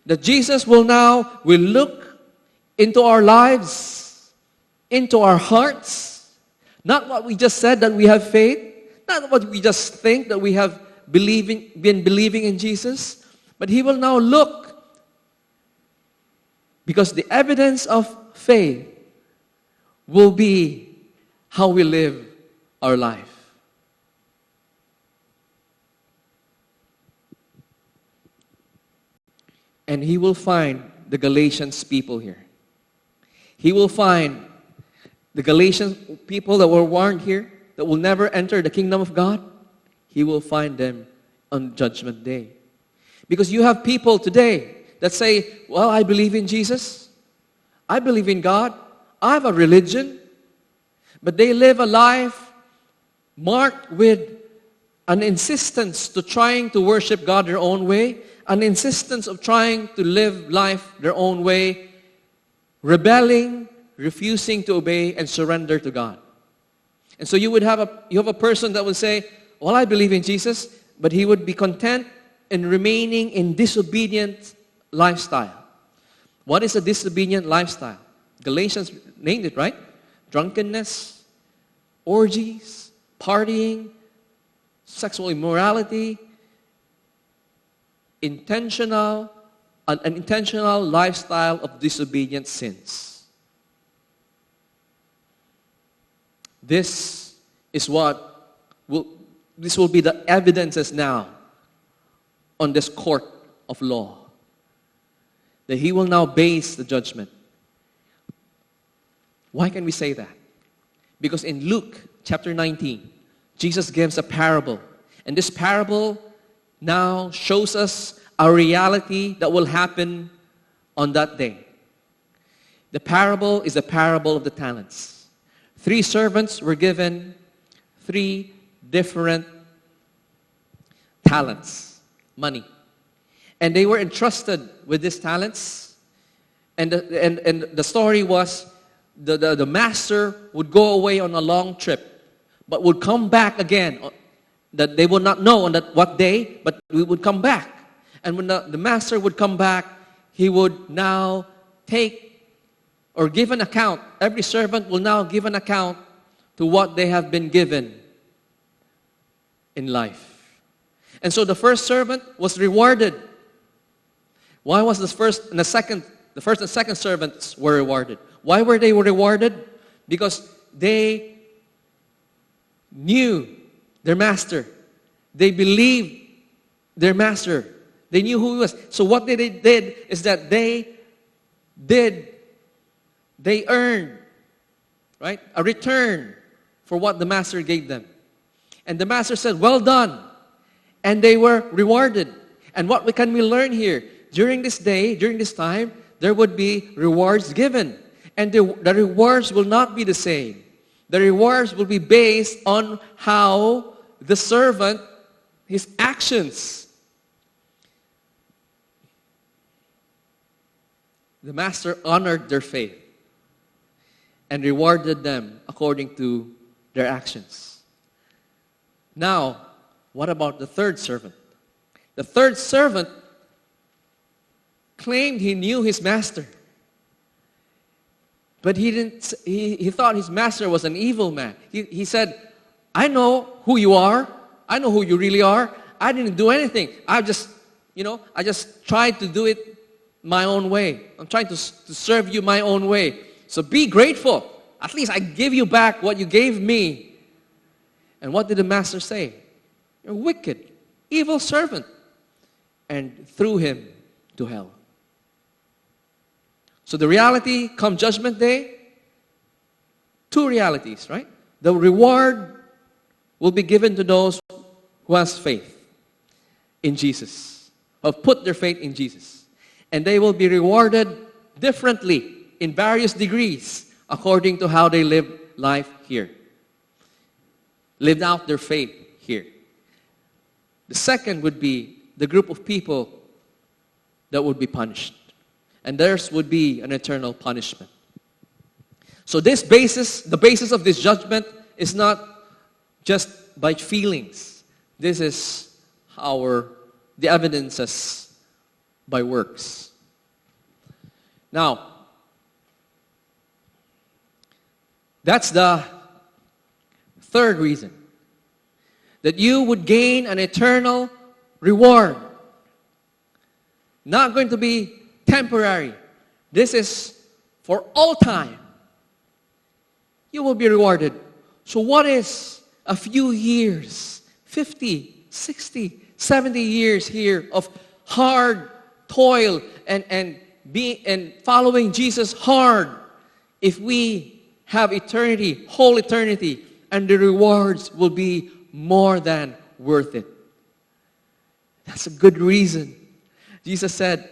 That Jesus will look into our lives, into our hearts. Not what we just said that we have faith. Not what we just think that we have been believing in Jesus. But He will now look. Because the evidence of faith will be how we live our life. And He will find the Galatians people here. He will find the Galatians people that were warned here, that will never enter the kingdom of God. He will find them on Judgment Day. Because you have people today that say, well, I believe in Jesus. I believe in God. I have a religion. But they live a life marked with an insistence to trying to worship God their own way, an insistence of trying to live life their own way, rebelling, refusing to obey and surrender to God. And so you have a person that would say, well, I believe in Jesus, but he would be content in remaining in disobedient lifestyle. What is a disobedient lifestyle? Galatians named it, right? Drunkenness, orgies, partying, sexual immorality, an intentional lifestyle of disobedient sins. This will be the evidences now on this court of law, that he will now base the judgment. Why can we say that? Because in Luke chapter 19, Jesus gives a parable. And this parable now shows us a reality that will happen on that day. The parable is the parable of the talents. 3 servants were given 3 different talents, money. And they were entrusted with these talents. And the story was the master would go away on a long trip, but would come back again. That they would not know on what day, but we would come back. And when the master would come back, he would now take or give an account. Every servant will now give an account to what they have been given in life. And so the first servant was rewarded. Why was the first and second servants were rewarded? Why were they rewarded? Because they knew their master. They believed their master. They knew who he was. So what they did is that they earned, right, a return for what the master gave them. And the master said, well done. And they were rewarded. And what can we learn here? During this day, during this time, there would be rewards given. And the rewards will not be the same. The rewards will be based on how the servant, his actions. The master honored their faith and rewarded them according to their actions. Now, what about the third servant? The third servant claimed he knew his master. But he thought his master was an evil man. He said, I know who you are. I know who you really are. I didn't do anything. I just tried to do it my own way. I'm trying to serve you my own way. So be grateful. At least I give you back what you gave me. And what did the master say? You're a wicked, evil servant. And threw him to hell. So the reality come judgment day, 2 realities, right? The reward will be given to those who has faith in Jesus, who have put their faith in Jesus. And they will be rewarded differently in various degrees according to how they live life here. Lived out their faith here. The second would be the group of people that would be punished. And theirs would be an eternal punishment. So the basis of this judgment is not just by feelings. This is the evidences by works. Now, that's the third reason. That you would gain an eternal reward. Not going to be temporary. This is for all time. You will be rewarded. So what is a few years, 50, 60, 70 years here of hard toil and following Jesus hard if we have eternity, whole eternity, and the rewards will be more than worth it? That's a good reason. Jesus said,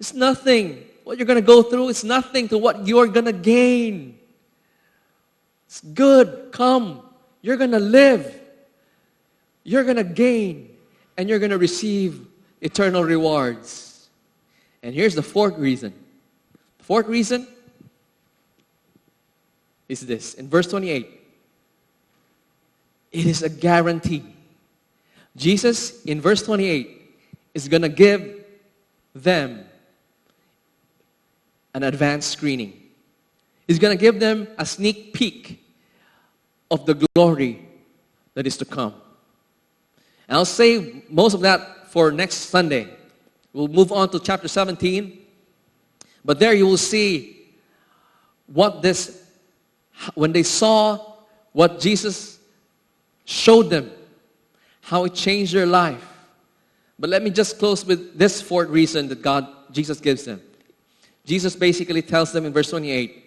it's nothing. What you're going to go through, it's nothing to what you're going to gain. It's good. Come. You're going to live. You're going to gain. And you're going to receive eternal rewards. And here's the fourth reason. The fourth reason is this. In verse 28, it is a guarantee. Jesus, in verse 28, is going to give them an advanced screening. He's going to give them a sneak peek of the glory that is to come. And I'll save most of that for next Sunday. We'll move on to chapter 17. But there you will see when they saw what Jesus showed them, how it changed their life. But let me just close with this fourth reason that Jesus gives them. Jesus basically tells them in verse 28,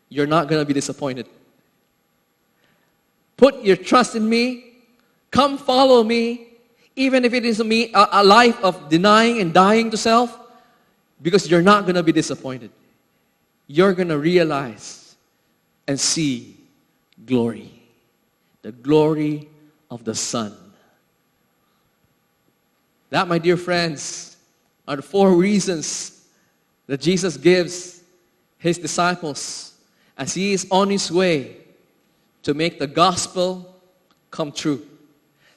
you're not going to be disappointed. Put your trust in me. Come follow me. Even if it is a life of denying and dying to self, because you're not going to be disappointed. You're going to realize and see glory. The glory of the Son. That, my dear friends, are the four reasons that Jesus gives His disciples as He is on His way to make the gospel come true.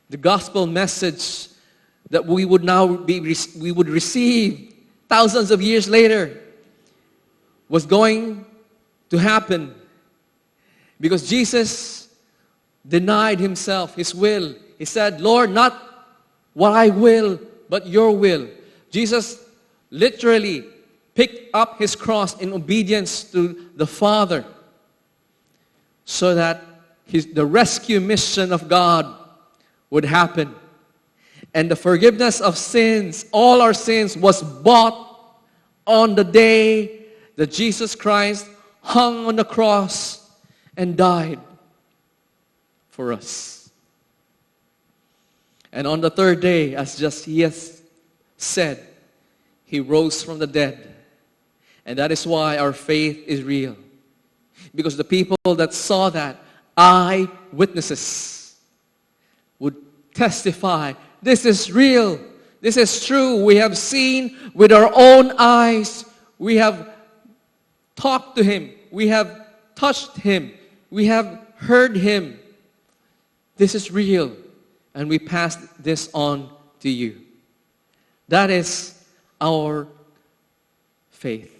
The gospel message that we would receive thousands of years later was going to happen because Jesus denied Himself, His will. He said, Lord, not what I will, but your will. Jesus literally picked up His cross in obedience to the Father so that the rescue mission of God would happen. And the forgiveness of sins, all our sins, was bought on the day that Jesus Christ hung on the cross and died for us. And on the third day, as just He has said, He rose from the dead. And that is why our faith is real. Because the people that saw that, eyewitnesses, would testify, this is real, this is true. We have seen with our own eyes. We have talked to Him. We have touched Him. We have heard Him. This is real. And we pass this on to you. That is our faith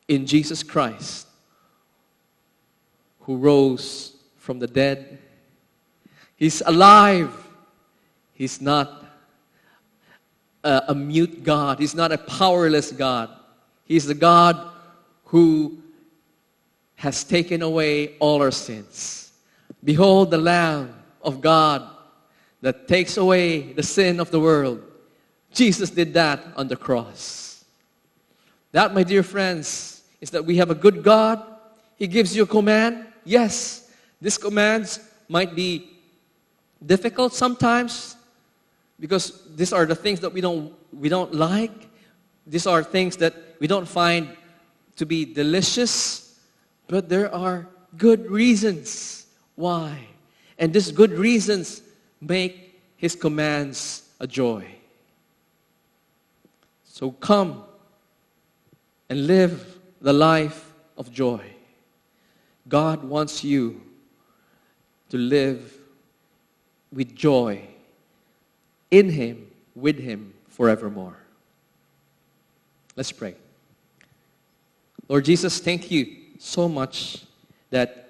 in Jesus Christ, who rose from the dead. He's alive. He's not a mute God. He's not a powerless God. He's the God who has taken away all our sins. Behold the Lamb of God that takes away the sin of the world. Jesus did that on the cross. That, my dear friends, is that we have a good God. He gives you a command. Yes, these commands might be difficult sometimes because these are the things that we don't like. These are things that we don't find to be delicious, but there are good reasons why. And these good reasons make His commands a joy. So come and live the life of joy. God wants you to live with joy in Him, with Him forevermore. Let's pray. Lord Jesus, thank you so much that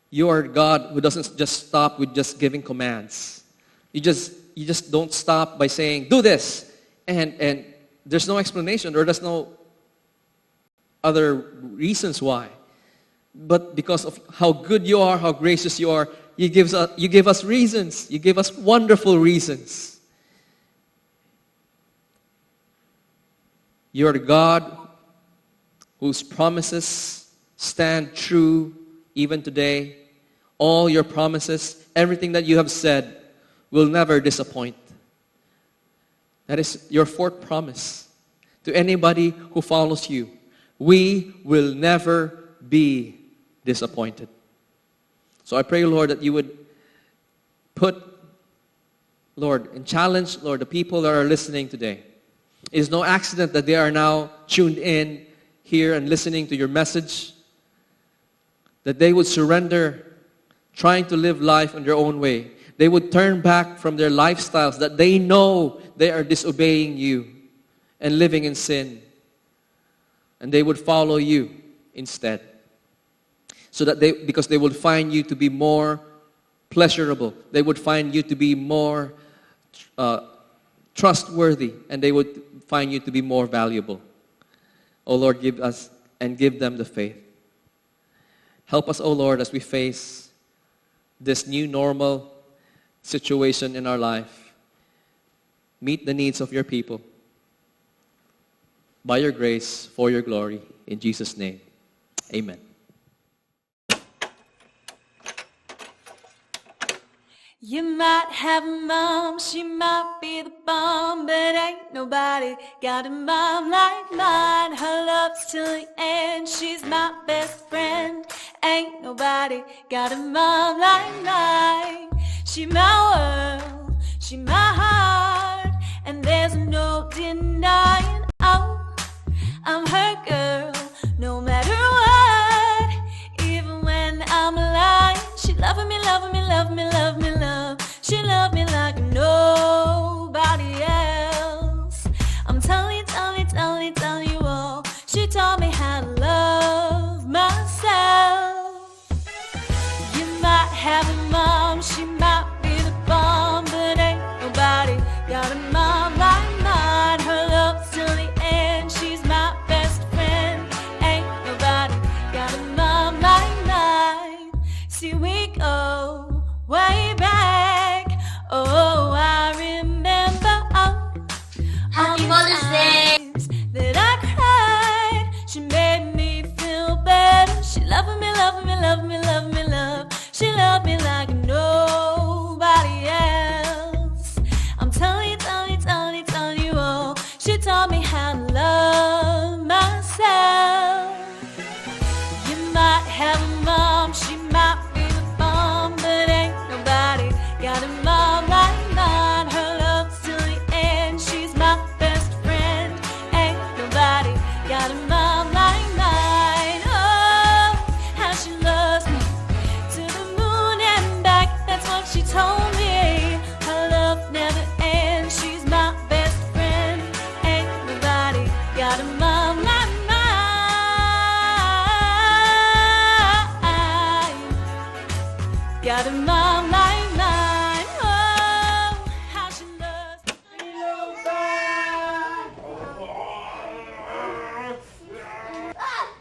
you are God who doesn't just stop with just giving commands. You just don't stop by saying, do this. And there's no explanation or there's no other reasons why. But because of how good you are, how gracious you are, you give us reasons. You give us wonderful reasons. You are the God whose promises stand true even today. All your promises, everything that you have said, will never disappoint. That is your fourth promise to anybody who follows you. We will never be disappointed. So I pray, Lord, that you would put Lord, and challenge, Lord, the people that are listening today. It is no accident that they are now tuned in here and listening to your message, that they would surrender trying to live life in their own way. They would turn back from their lifestyles that they know they are disobeying you and living in sin. And they would follow you instead. So that because they would find you to be more pleasurable. They would find you to be more trustworthy. And they would find you to be more valuable. Oh Lord, give us and give them the faith. Help us, oh Lord, as we face this new normal situation in our life. Meet the needs of your people. By your grace, for your glory. In Jesus' name, amen. You might have a mom, she might be the bomb, but ain't nobody got a mom like mine. Her love's till the end, she's my best friend. Ain't nobody got a mom like mine. She my world, she my heart, and there's no denying, oh, I'm her girl, no matter what. Even when I'm lying, she loving me, loving me, love me, love me, love. She loved me like nobody else. I'm telling you, telling you, telling you, telling you all. She taught me how to love myself. You might have a mom, she might be the bomb, but ain't nobody got a mom like mine. Her love's till the end, she's my best friend. Ain't nobody got a mom like mine. See, we go way back. Oh, I remember Happy Mother's Day. times that I cried. She made me feel better. She loved me, loved me, loved me, loved me, love. She loved me like nobody else. I'm telling you, telling you, telling you, telling you all. She taught me how to love myself. You might have a mom, she might be the bomb, but ain't nobody got a mom like mine. Her love's till the end, she's my best friend. Ain't nobody got a mom like mine. Oh, how she loves me, to the moon and back, that's what she told me. Her love never ends, she's my best friend. Ain't nobody got a mom like mine. Got a mom like mine. Oh, how she loves me.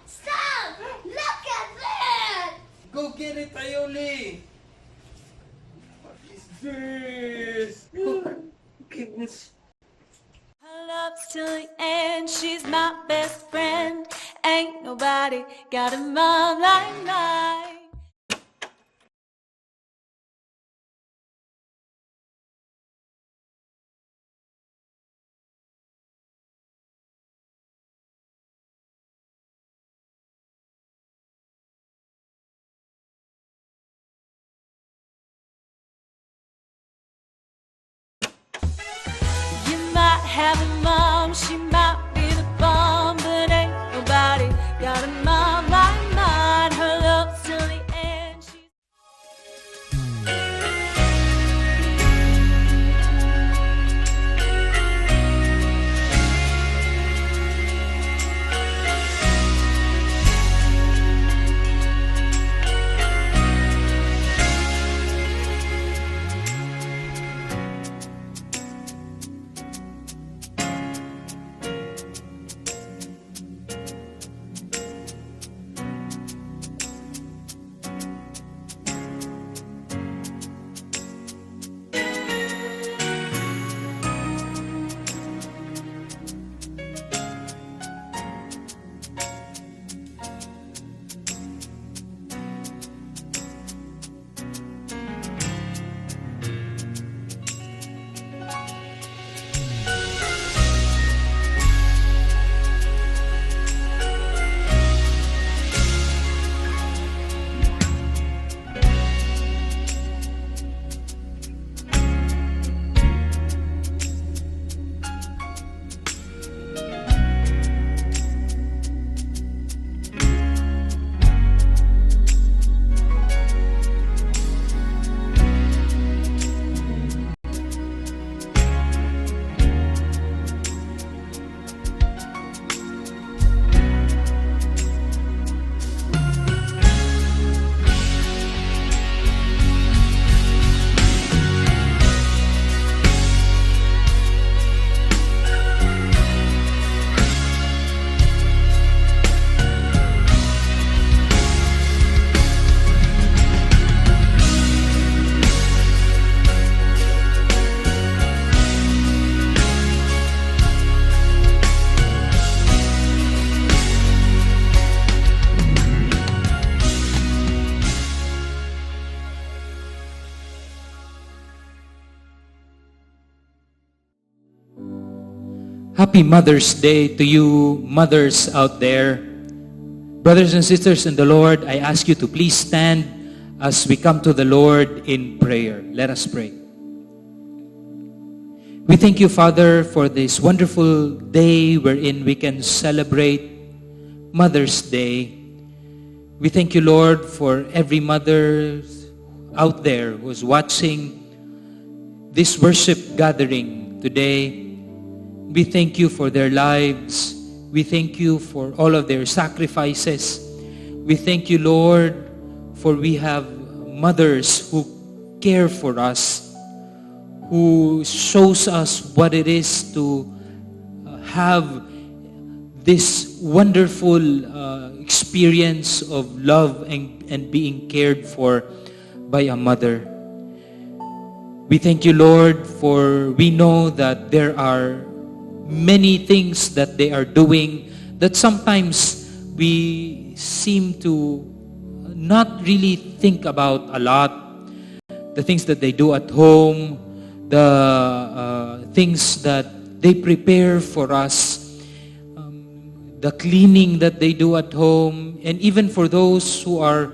Stop! Look at that! Go get it, Ayoli! What is this? Oh, goodness. Her love's till the end, she's my best friend. Ain't nobody got a mom like mine. You might have a mom, she might be the bomb, but ain't nobody got a mom like mine. Her love's Happy Mother's Day to you mothers out there. Brothers and sisters in the Lord, I ask you to please stand as we come to the Lord in prayer. Let us pray. We thank you, Father, for this wonderful day wherein we can celebrate Mother's Day. We thank you, Lord, for every mother out there who's watching this worship gathering today. We thank you for their lives. We thank you for all of their sacrifices. We thank you, Lord, for we have mothers who care for us, who shows us what it is to have this wonderful experience of love and being cared for by a mother. We thank you, Lord, for we know that there are many things that they are doing that sometimes we seem to not really think about a lot. The things that they do at home, the things that they prepare for us, the cleaning that they do at home, and even for those who are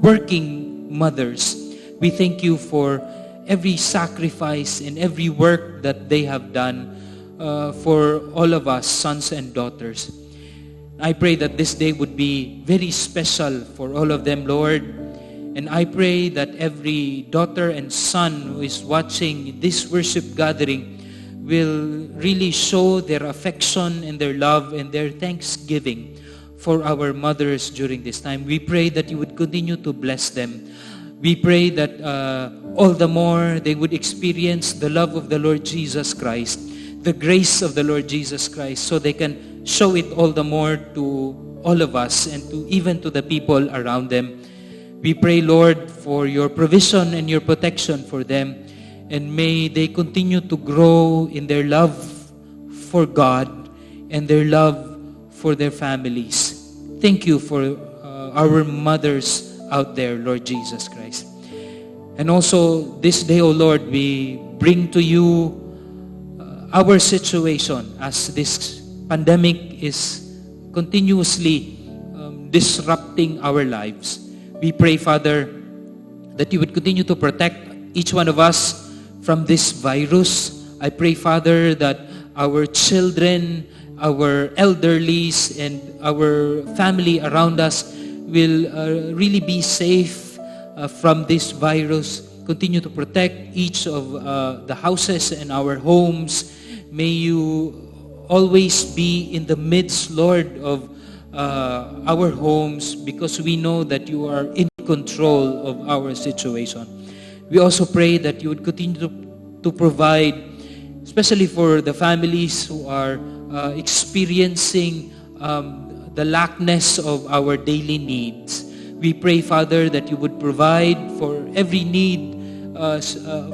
working mothers. We thank you for every sacrifice and every work that they have done for all of us, sons and daughters. I pray that this day would be very special for all of them, Lord. And I pray that every daughter and son who is watching this worship gathering will really show their affection and their love and their thanksgiving for our mothers during this time. We pray that you would continue to bless them. We pray that all the more they would experience the love of the Lord Jesus Christ, the grace of the Lord Jesus Christ, so they can show it all the more to all of us and to even to the people around them. We pray, Lord, for your provision and your protection for them, and may they continue to grow in their love for God and their love for their families. Thank you for our mothers out there, Lord Jesus Christ. And also this day, O Lord, we bring to you our situation as this pandemic is continuously disrupting our lives. We pray, Father, that you would continue to protect each one of us from this virus. I pray, Father, that our children, our elderlies, and our family around us will really be safe from this virus. Continue to protect each of the houses and our homes. May you always be in the midst, Lord, of our homes, because we know that you are in control of our situation. We also pray that you would continue to provide, especially for the families who are experiencing the lackness of our daily needs. We pray, Father, that you would provide for every need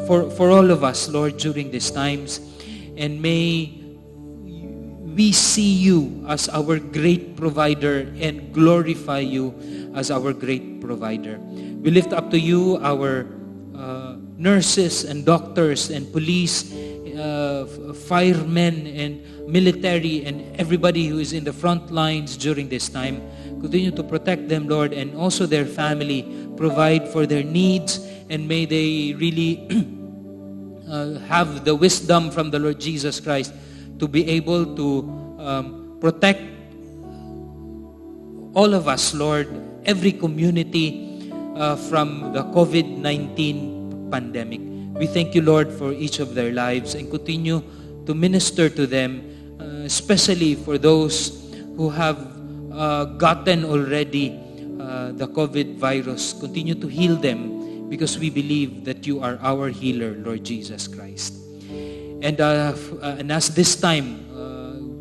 for all of us, Lord, during these times. And may we see you as our great provider and glorify you as our great provider. We lift up to you our nurses and doctors and police, firemen and military and everybody who is in the front lines during this time. Continue to protect them, Lord, and also their family. Provide for their needs, and may they really have the wisdom from the Lord Jesus Christ to be able to protect all of us, Lord, every community from the COVID-19 pandemic. We thank you, Lord, for each of their lives, and continue to minister to them, especially for those who have gotten already the COVID virus. Continue to heal them, because we believe that you are our healer, Lord Jesus Christ. And as this time,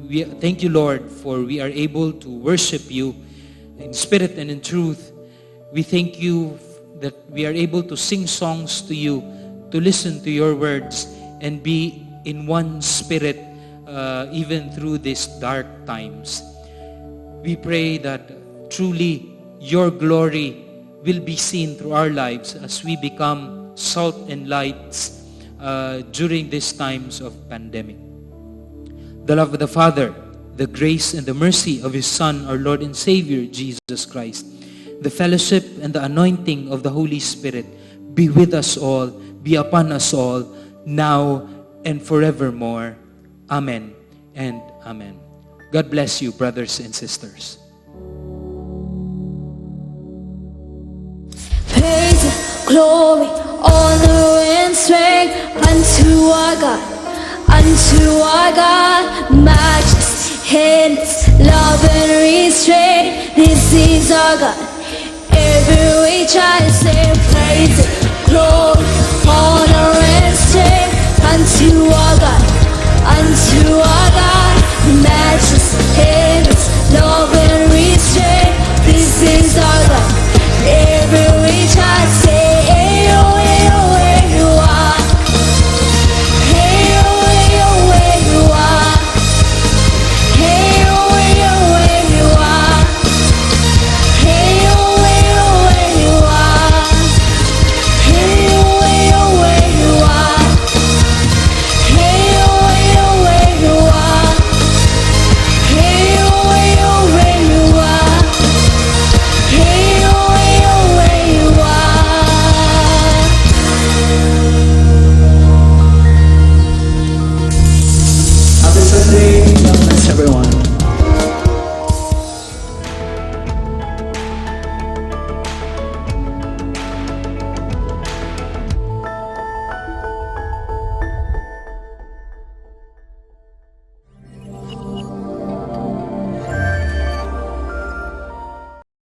we thank you, Lord, for we are able to worship you in spirit and in truth. We thank you that we are able to sing songs to you, to listen to your words, and be in one spirit even through these dark times. We pray that truly your glory will be seen through our lives as we become salt and lights during these times of pandemic. the love of the Father, the grace and the mercy of His Son, our Lord and Savior, Jesus Christ, the fellowship and the anointing of the Holy Spirit be with us all, be upon us all, now and forevermore. Amen and amen. God bless you, brothers and sisters. Praise, glory, honor, and strength unto our God, majesty, endless love and restraint. This is our God, every